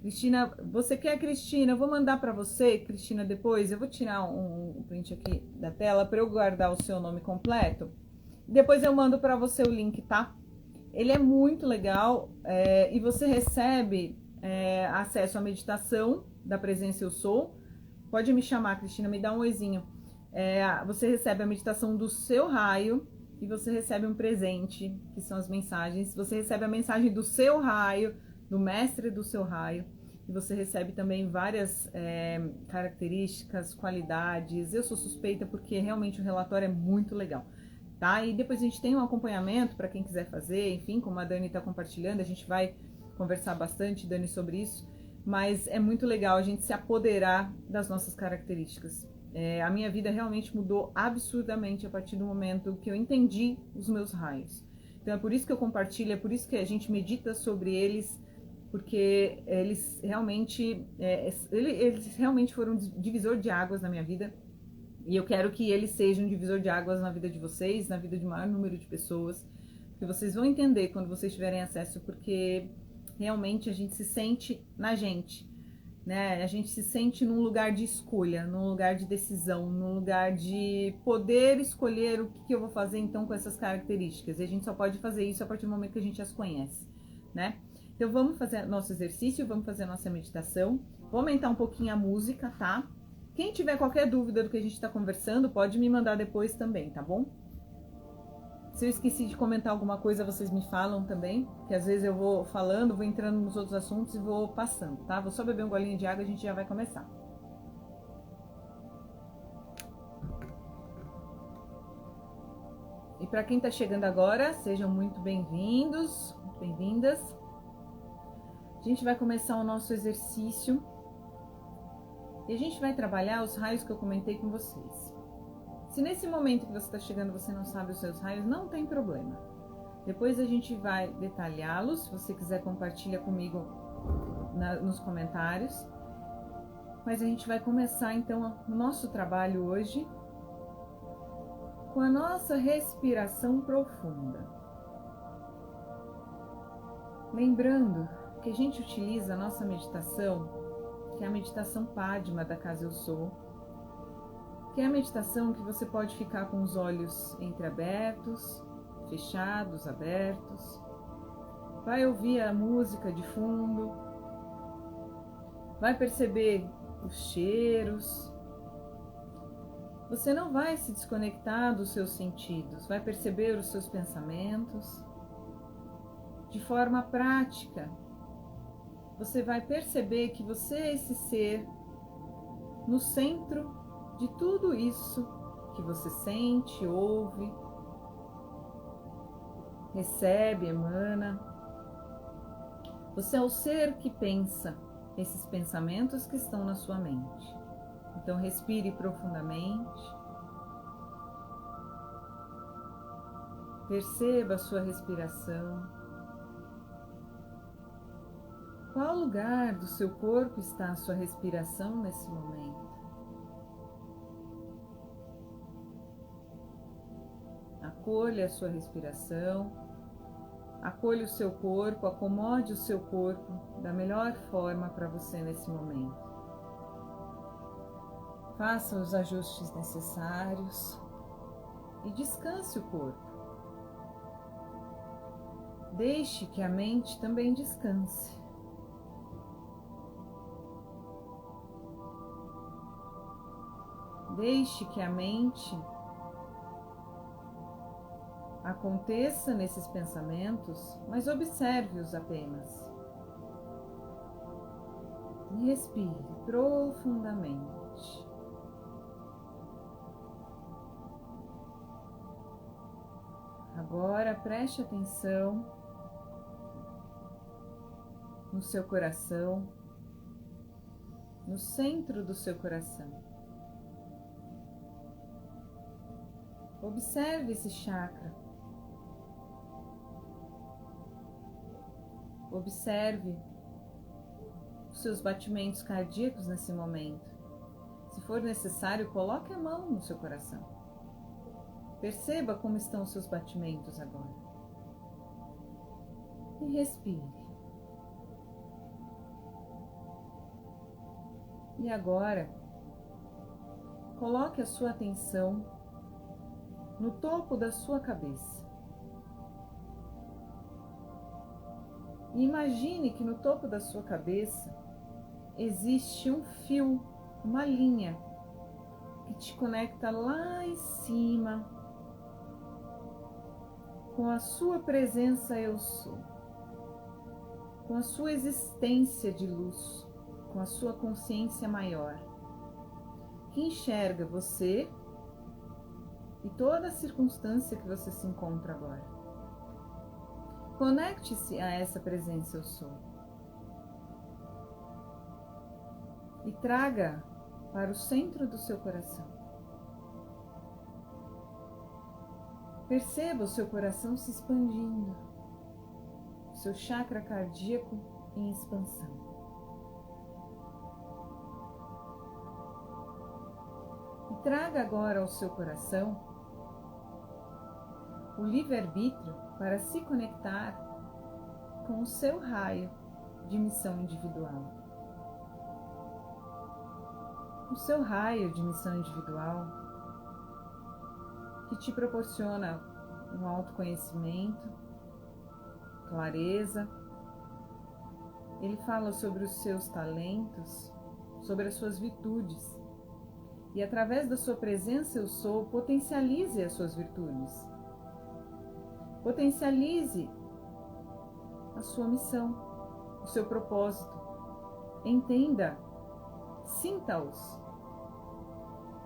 Cristina, você quer, Cristina? Eu vou mandar para você, Cristina, depois. Eu vou tirar um print aqui da tela para eu guardar o seu nome completo. Depois eu mando para você o link, tá? Ele é muito legal, e você recebe acesso à meditação da presença eu sou. Pode me chamar, Cristina, me dá um oizinho. Você recebe a meditação do seu raio e você recebe um presente, que são as mensagens. Você recebe a mensagem do seu raio, do mestre do seu raio, e você recebe também várias características, qualidades. Eu sou suspeita porque realmente o relatório é muito legal, tá? E depois a gente tem um acompanhamento para quem quiser fazer, enfim, como a Dani está compartilhando, a gente vai conversar bastante, Dani, sobre isso, mas é muito legal a gente se apoderar das nossas características. A minha vida realmente mudou absurdamente a partir do momento que eu entendi os meus raios. Então é por isso que eu compartilho, é por isso que a gente medita sobre eles, porque eles realmente foram um divisor de águas na minha vida, e eu quero que eles sejam um divisor de águas na vida de vocês, na vida de maior número de pessoas, que vocês vão entender quando vocês tiverem acesso, porque realmente a gente se sente na gente, né? A gente se sente num lugar de escolha, num lugar de decisão, num lugar de poder escolher o que eu vou fazer então com essas características. E a gente só pode fazer isso a partir do momento que a gente as conhece, né? Então vamos fazer nosso exercício, vamos fazer a nossa meditação. Vou aumentar um pouquinho a música, tá? Quem tiver qualquer dúvida do que a gente está conversando, pode me mandar depois também, tá bom? Se eu esqueci de comentar alguma coisa, vocês me falam também, que às vezes eu vou falando, vou entrando nos outros assuntos e vou passando, tá? Vou só beber um golinho de água e a gente já vai começar. E para quem está chegando agora, sejam muito bem-vindos, bem-vindas. A gente vai começar o nosso exercício e a gente vai trabalhar os raios que eu comentei com vocês. Se nesse momento que você está chegando você não sabe os seus raios, não tem problema. Depois a gente vai detalhá-los. Se você quiser, compartilha comigo nos comentários. Mas a gente vai começar então o nosso trabalho hoje com a nossa respiração profunda. Lembrando que a gente utiliza a nossa meditação, que é a meditação Padma da Casa Eu Sou, que é a meditação que você pode ficar com os olhos entreabertos, fechados, abertos. Vai ouvir a música de fundo, vai perceber os cheiros. Você não vai se desconectar dos seus sentidos, vai perceber os seus pensamentos. De forma prática, você vai perceber que você é esse ser no centro de tudo isso que você sente, ouve, recebe, emana. Você é o ser que pensa esses pensamentos que estão na sua mente. Então respire profundamente. Perceba a sua respiração. Qual lugar do seu corpo está a sua respiração nesse momento? Acolha a sua respiração, acolha o seu corpo, acomode o seu corpo da melhor forma para você nesse momento. Faça os ajustes necessários e descanse o corpo. Deixe que a mente também descanse. Deixe que a mente aconteça nesses pensamentos, mas observe-os apenas. E respire profundamente. Agora preste atenção no seu coração, no centro do seu coração. Observe esse chakra. Observe os seus batimentos cardíacos nesse momento. Se for necessário, coloque a mão no seu coração. Perceba como estão os seus batimentos agora. E respire. E agora, coloque a sua atenção no topo da sua cabeça. E imagine que no topo da sua cabeça existe um fio, uma linha que te conecta lá em cima com a sua presença eu sou, com a sua existência de luz, com a sua consciência maior, que enxerga você e toda a circunstância que você se encontra agora. Conecte-se a essa presença eu sou e traga para o centro do seu coração. Perceba o seu coração se expandindo, o seu chakra cardíaco em expansão. E traga agora ao seu coração o livre-arbítrio para se conectar com o seu raio de missão individual. O seu raio de missão individual que te proporciona um autoconhecimento, clareza. Ele fala sobre os seus talentos, sobre as suas virtudes. E através da sua presença eu sou, potencialize as suas virtudes. Potencialize a sua missão, o seu propósito. Entenda, sinta-os.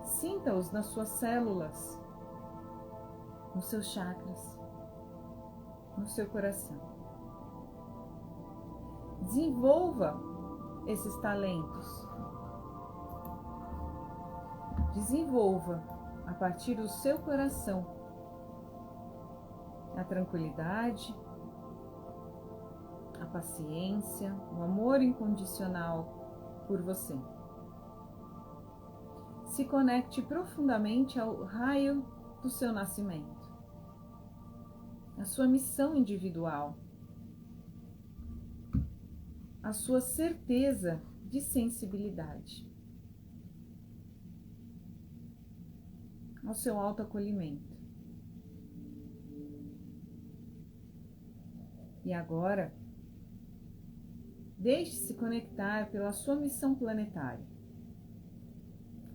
Sinta-os nas suas células, nos seus chakras, no seu coração. Desenvolva esses talentos. Desenvolva a partir do seu coração a tranquilidade, a paciência, o amor incondicional por você. Se conecte profundamente ao raio do seu nascimento, a sua missão individual, a sua certeza de sensibilidade, ao seu autoacolhimento. E agora, deixe-se conectar pela sua missão planetária.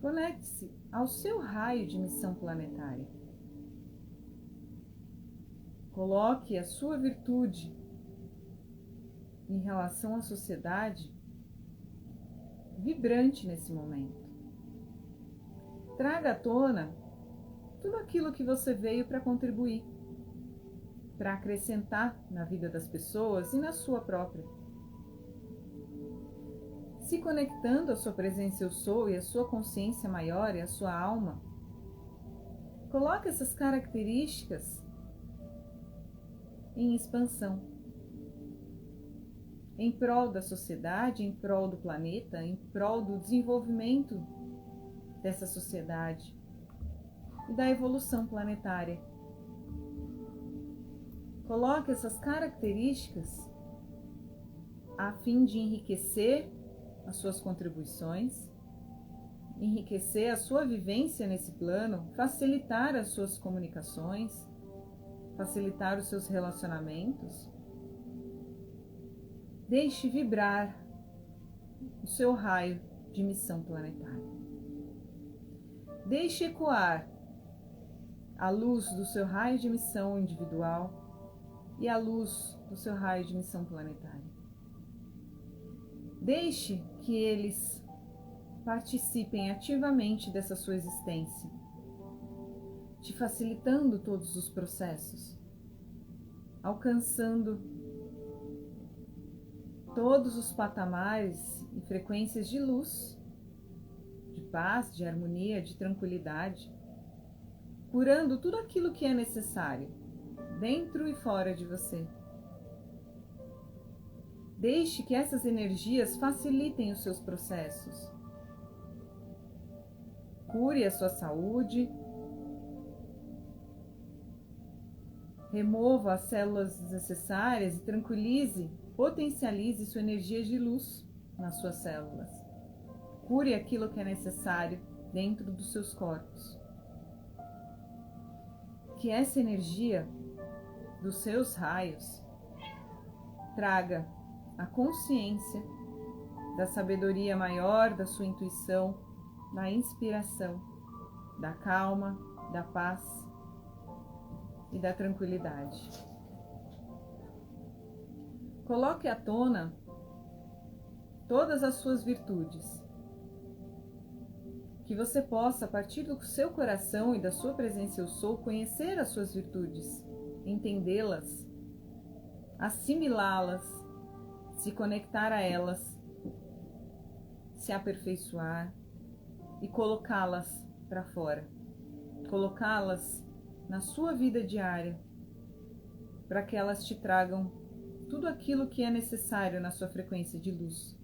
Conecte-se ao seu raio de missão planetária. Coloque a sua virtude em relação à sociedade vibrante nesse momento. Traga à tona tudo aquilo que você veio para contribuir, para acrescentar na vida das pessoas e na sua própria. se conectando à sua presença eu sou e à sua consciência maior e à sua alma. Coloque essas características em expansão, em prol da sociedade, em prol do planeta, em prol do desenvolvimento dessa sociedade e da evolução planetária. Coloque essas características a fim de enriquecer as suas contribuições, enriquecer a sua vivência nesse plano, facilitar as suas comunicações, facilitar os seus relacionamentos. Deixe vibrar o seu raio de missão planetária. Deixe ecoar a luz do seu raio de missão individual e a luz do seu raio de missão planetária. Deixe que eles participem ativamente dessa sua existência, te facilitando todos os processos, alcançando todos os patamares e frequências de luz, de paz, de harmonia, de tranquilidade, curando tudo aquilo que é necessário, dentro e fora de você. Deixe que essas energias facilitem os seus processos. Cure a sua saúde, remova as células desnecessárias e tranquilize, potencialize sua energia de luz nas suas células. Cure aquilo que é necessário dentro dos seus corpos. Que essa energia dos seus raios traga a consciência da sabedoria maior, da sua intuição, da inspiração, da calma, da paz e da tranquilidade. Coloque à tona todas as suas virtudes, que você possa, a partir do seu coração e da sua presença eu sou, conhecer as suas virtudes, entendê-las, assimilá-las, se conectar a elas, se aperfeiçoar e colocá-las para fora, colocá-las na sua vida diária, para que elas te tragam tudo aquilo que é necessário na sua frequência de luz.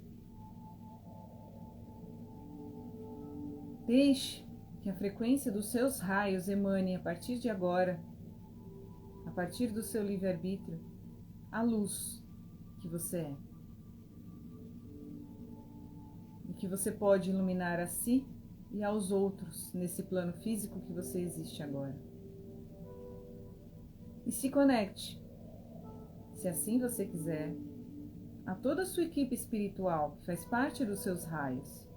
Deixe que a frequência dos seus raios emane a partir de agora, a partir do seu livre-arbítrio, a luz que você é. E que você pode iluminar a si e aos outros nesse plano físico que você existe agora. E se conecte, se assim você quiser, a toda a sua equipe espiritual que faz parte dos seus raios.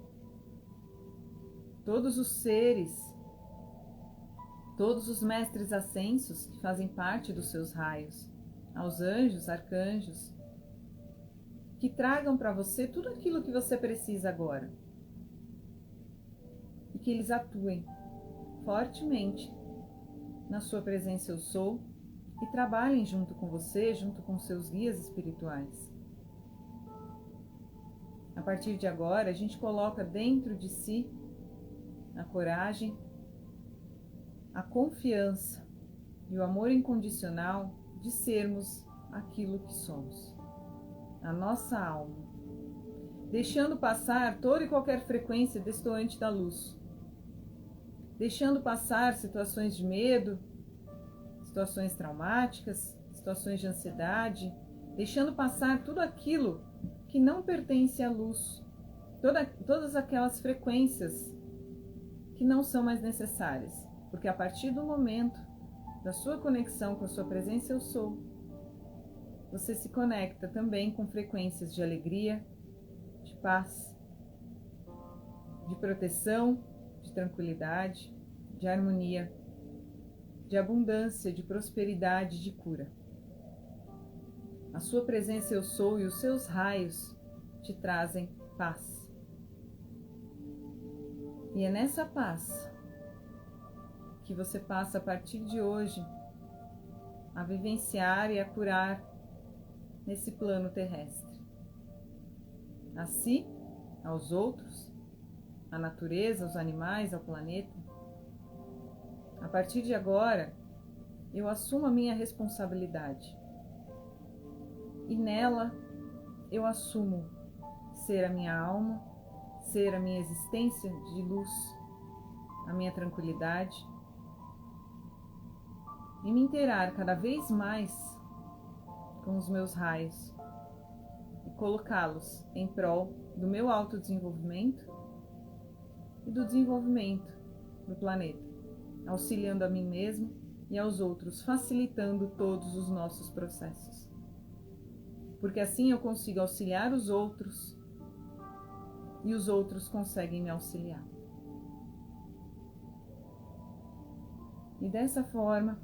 Todos os seres, todos os mestres ascensos que fazem parte dos seus raios, aos anjos, arcanjos, que tragam para você tudo aquilo que você precisa agora. E que eles atuem fortemente na sua presença eu sou e trabalhem junto com você, junto com seus guias espirituais. A partir de agora, a gente coloca dentro de si a coragem, a confiança e o amor incondicional de sermos aquilo que somos, a nossa alma, deixando passar toda e qualquer frequência destoante da luz, deixando passar situações de medo, situações traumáticas, situações de ansiedade, deixando passar tudo aquilo que não pertence à luz, todas aquelas frequências que não são mais necessárias, porque a partir do momento da sua conexão com a sua presença eu sou, você se conecta também com frequências de alegria, de paz, de proteção, de tranquilidade, de harmonia, de abundância, de prosperidade, de cura. A sua presença eu sou e os seus raios te trazem paz. E é nessa paz que você passa a partir de hoje a vivenciar e a curar nesse plano terrestre. A si, aos outros, à natureza, aos animais, ao planeta. A partir de agora, eu assumo a minha responsabilidade. E nela, eu assumo ser a minha alma, ser a minha existência de luz, a minha tranquilidade, e me inteirar cada vez mais com os meus raios e colocá-los em prol do meu autodesenvolvimento e do desenvolvimento do planeta, auxiliando a mim mesmo e aos outros, facilitando todos os nossos processos. Porque assim eu consigo auxiliar os outros e os outros conseguem me auxiliar. E dessa forma,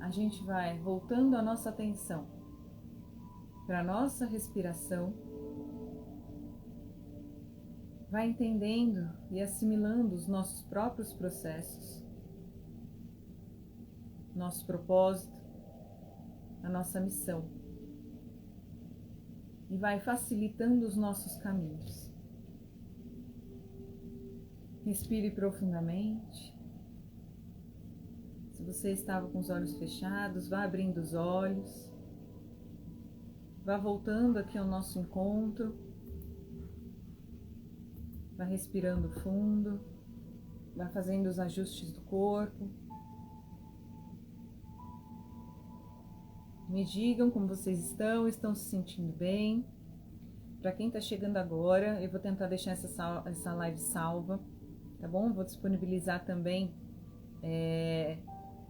a gente vai voltando a nossa atenção para a nossa respiração, vai entendendo e assimilando os nossos próprios processos, nosso propósito, a nossa missão, e vai facilitando os nossos caminhos. Respire profundamente. Se você estava com os olhos fechados, vá abrindo os olhos. Vá voltando aqui ao nosso encontro. Vá respirando fundo. Vá fazendo os ajustes do corpo. Me digam como vocês estão se sentindo bem. Para quem está chegando agora, eu vou tentar deixar essa live salva, tá bom? Vou disponibilizar também.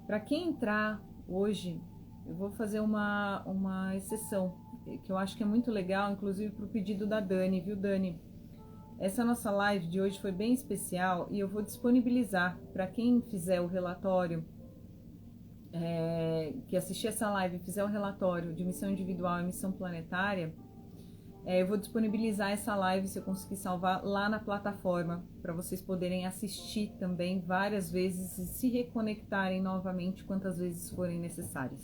Para quem entrar hoje, eu vou fazer uma exceção, que eu acho que é muito legal, inclusive para o pedido da Dani, viu, Dani? Essa nossa live de hoje foi bem especial e eu vou disponibilizar para quem fizer o relatório, que assistir essa live e fizer o relatório de missão individual e missão planetária, eu vou disponibilizar essa live, se eu conseguir salvar, lá na plataforma, para vocês poderem assistir também várias vezes e se reconectarem novamente quantas vezes forem necessárias,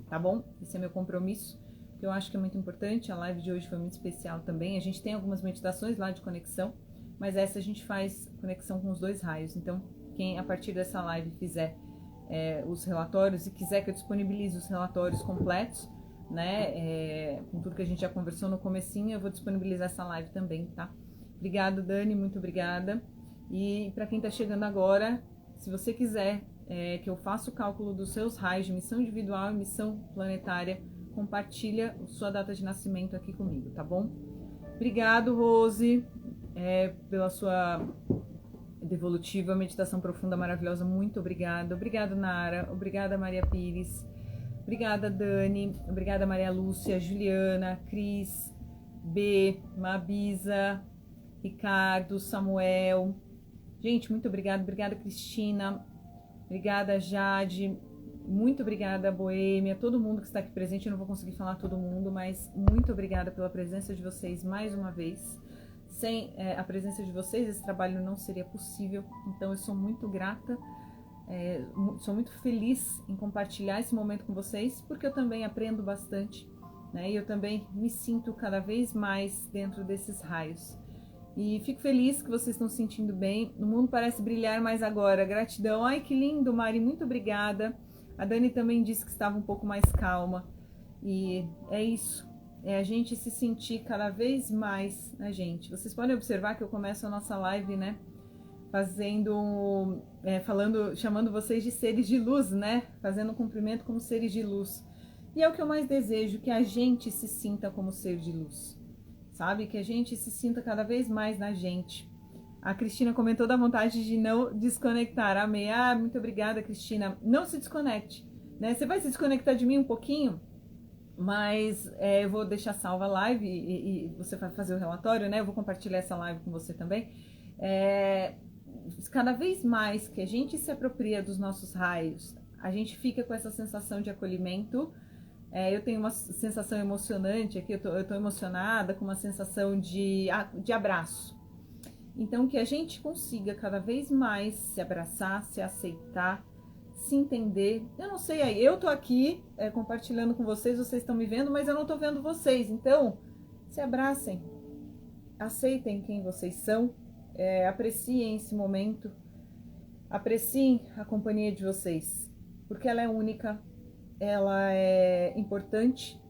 tá bom? Esse é meu compromisso, que eu acho que é muito importante. A live de hoje foi muito especial também. A gente tem algumas meditações lá de conexão, mas essa a gente faz conexão com os 2 raios. Então, quem a partir dessa live fizer os relatórios e quiser que eu disponibilize os relatórios completos, né, com tudo que a gente já conversou no comecinho, eu vou disponibilizar essa live também, tá? Obrigada, Dani, muito obrigada. E para quem tá chegando agora, se você quiser que eu faça o cálculo dos seus raios de missão individual e missão planetária, compartilha sua data de nascimento aqui comigo, tá bom? Obrigado, Rose, pela sua devolutiva, meditação profunda, maravilhosa, muito obrigada. Obrigada, Nara, obrigada, Maria Pires. Obrigada, Dani. Obrigada, Maria Lúcia, Juliana, Cris, B, Mabisa, Ricardo, Samuel. Gente, muito obrigada. Obrigada, Cristina. Obrigada, Jade. Muito obrigada, Boêmia. Todo mundo que está aqui presente. Eu não vou conseguir falar todo mundo, mas muito obrigada pela presença de vocês mais uma vez. Sem a presença de vocês, esse trabalho não seria possível. Então, eu sou muito grata. Sou muito feliz em compartilhar esse momento com vocês, porque eu também aprendo bastante, né? E eu também me sinto cada vez mais dentro desses raios. E fico feliz que vocês estão se sentindo bem. O mundo parece brilhar mais agora. Gratidão. Ai, que lindo, Mari. Muito obrigada. A Dani também disse que estava um pouco mais calma. E é isso. É a gente se sentir cada vez mais na gente. Vocês podem observar que eu começo a nossa live, né? Chamando vocês de seres de luz, né? Fazendo um cumprimento como seres de luz. E é o que eu mais desejo, que a gente se sinta como ser de luz, sabe? Que a gente se sinta cada vez mais na gente. A Cristina comentou da vontade de não desconectar. Amei. Ah, muito obrigada, Cristina. Não se desconecte, né? Você vai se desconectar de mim um pouquinho, mas eu vou deixar salva a live e você vai fazer o relatório, né? Eu vou compartilhar essa live com você também. Cada vez mais que a gente se apropria dos nossos raios, a gente fica com essa sensação de acolhimento. Eu tenho uma sensação emocionante aqui, eu tô emocionada, com uma sensação de abraço. Então, que a gente consiga cada vez mais se abraçar, se aceitar, se entender. Eu não sei aí, eu tô aqui compartilhando com vocês, vocês estão me vendo, mas eu não tô vendo vocês. Então, se abracem, aceitem quem vocês são, apreciem esse momento, apreciem a companhia de vocês, porque ela é única, ela é importante,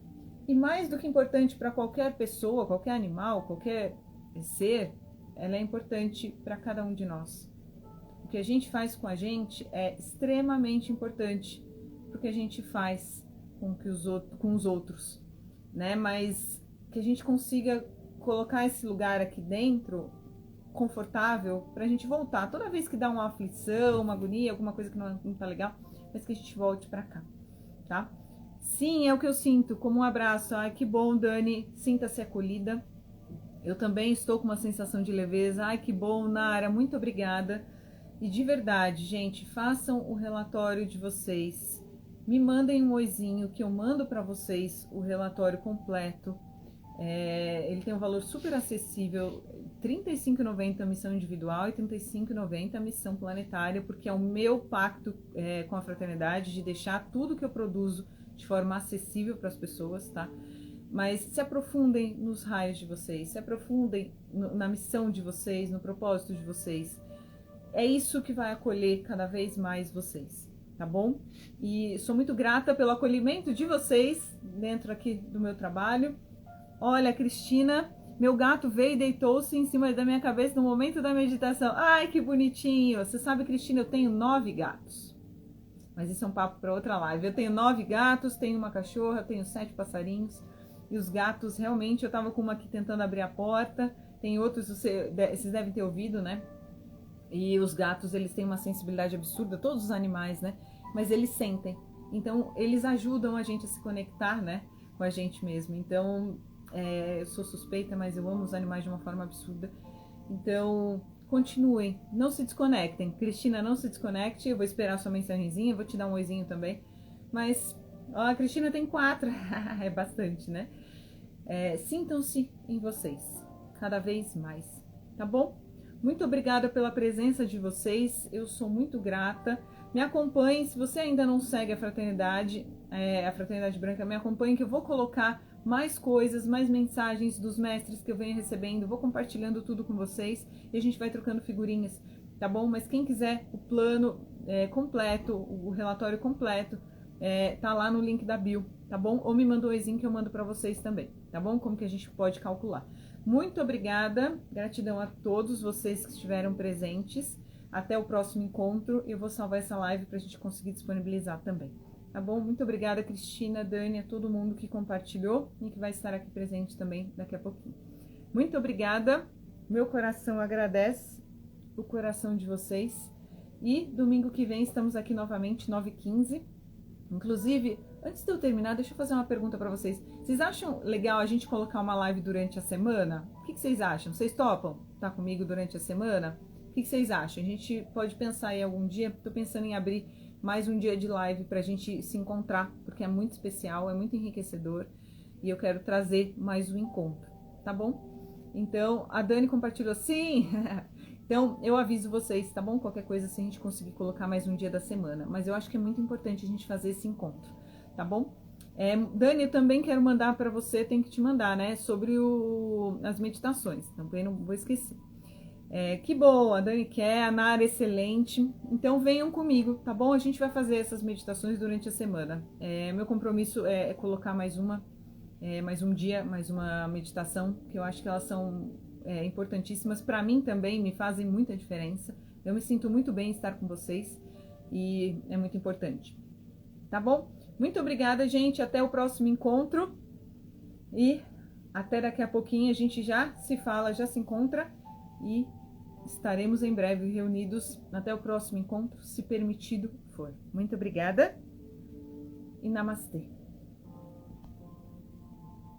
e mais do que importante para qualquer pessoa, qualquer animal, qualquer ser, ela é importante para cada um de nós. O que a gente faz com a gente é extremamente importante porque a gente faz com os outros, né? Mas que a gente consiga colocar esse lugar aqui dentro confortável para a gente voltar. Toda vez que dá uma aflição, uma agonia, alguma coisa que não tá legal, mas que a gente volte para cá, tá? Sim, é o que eu sinto, como um abraço. Ai, que bom, Dani, sinta-se acolhida. Eu também estou com uma sensação de leveza. Ai, que bom, Nara, muito obrigada. E de verdade, gente, façam o relatório de vocês. Me mandem um oizinho que eu mando para vocês o relatório completo. Ele tem um valor super acessível, R$ 35,90 a missão individual e R$ 35,90 a missão planetária, porque é o meu pacto com a fraternidade de deixar tudo que eu produzo de forma acessível para as pessoas, tá? Mas se aprofundem nos raios de vocês, se aprofundem na missão de vocês, no propósito de vocês. É isso que vai acolher cada vez mais vocês, tá bom? E sou muito grata pelo acolhimento de vocês dentro aqui do meu trabalho. Olha, Cristina, meu gato veio e deitou-se em cima da minha cabeça no momento da meditação. Ai, que bonitinho! Você sabe, Cristina, eu tenho 9 gatos. Mas isso é um papo para outra live. Eu tenho 9 gatos, tenho uma cachorra, tenho 7 passarinhos. E os gatos, realmente, eu tava com uma aqui tentando abrir a porta. Tem outros, vocês devem ter ouvido, né? E os gatos, eles têm uma sensibilidade absurda, todos os animais, né? Mas eles sentem. Então, eles ajudam a gente a se conectar, né? Com a gente mesmo. Então, eu sou suspeita, mas eu amo os animais de uma forma absurda. Então, continuem. Não se desconectem. Cristina, não se desconecte. Eu vou esperar a sua mensagenzinha. Vou te dar um oizinho também. Mas, ó, a Cristina tem 4. É bastante, né? Sintam-se em vocês. Cada vez mais. Tá bom? Muito obrigada pela presença de vocês, eu sou muito grata. Me acompanhe, se você ainda não segue a Fraternidade Branca, me acompanhe que eu vou colocar mais coisas, mais mensagens dos mestres que eu venho recebendo, vou compartilhando tudo com vocês e a gente vai trocando figurinhas, tá bom? Mas quem quiser o plano completo, o relatório completo, tá lá no link da bio, tá bom? Ou me manda um oizinho que eu mando para vocês também, tá bom? Como que a gente pode calcular. Muito obrigada, gratidão a todos vocês que estiveram presentes. Até o próximo encontro. Eu vou salvar essa live para a gente conseguir disponibilizar também. Tá bom? Muito obrigada, Cristina, Dani, a todo mundo que compartilhou e que vai estar aqui presente também daqui a pouquinho. Muito obrigada. Meu coração agradece o coração de vocês. E domingo que vem estamos aqui novamente, 9h15. Inclusive, antes de eu terminar, deixa eu fazer uma pergunta para vocês. Vocês acham legal a gente colocar uma live durante a semana? O que vocês acham? Vocês topam estar comigo durante a semana? O que vocês acham? A gente pode pensar em algum dia, estou pensando em abrir mais um dia de live para a gente se encontrar, porque é muito especial, é muito enriquecedor e eu quero trazer mais um encontro, tá bom? Então, a Dani compartilhou, sim! Então, eu aviso vocês, tá bom? Qualquer coisa, se a gente conseguir colocar mais um dia da semana. Mas eu acho que é muito importante a gente fazer esse encontro, tá bom? Dani, eu também quero mandar para você, tem que te mandar, né? Sobre as meditações, também não vou esquecer. Que boa, a Dani quer, a Nara excelente. Então, venham comigo, tá bom? A gente vai fazer essas meditações durante a semana. Meu compromisso é colocar mais um dia, mais uma meditação, que eu acho que elas são importantíssimas para mim também, me fazem muita diferença. Eu me sinto muito bem em estar com vocês e é muito importante. Tá bom? Muito obrigada, gente. Até o próximo encontro e até daqui a pouquinho a gente já se fala, já se encontra e estaremos em breve reunidos. Até o próximo encontro, se permitido for. Muito obrigada e namastê.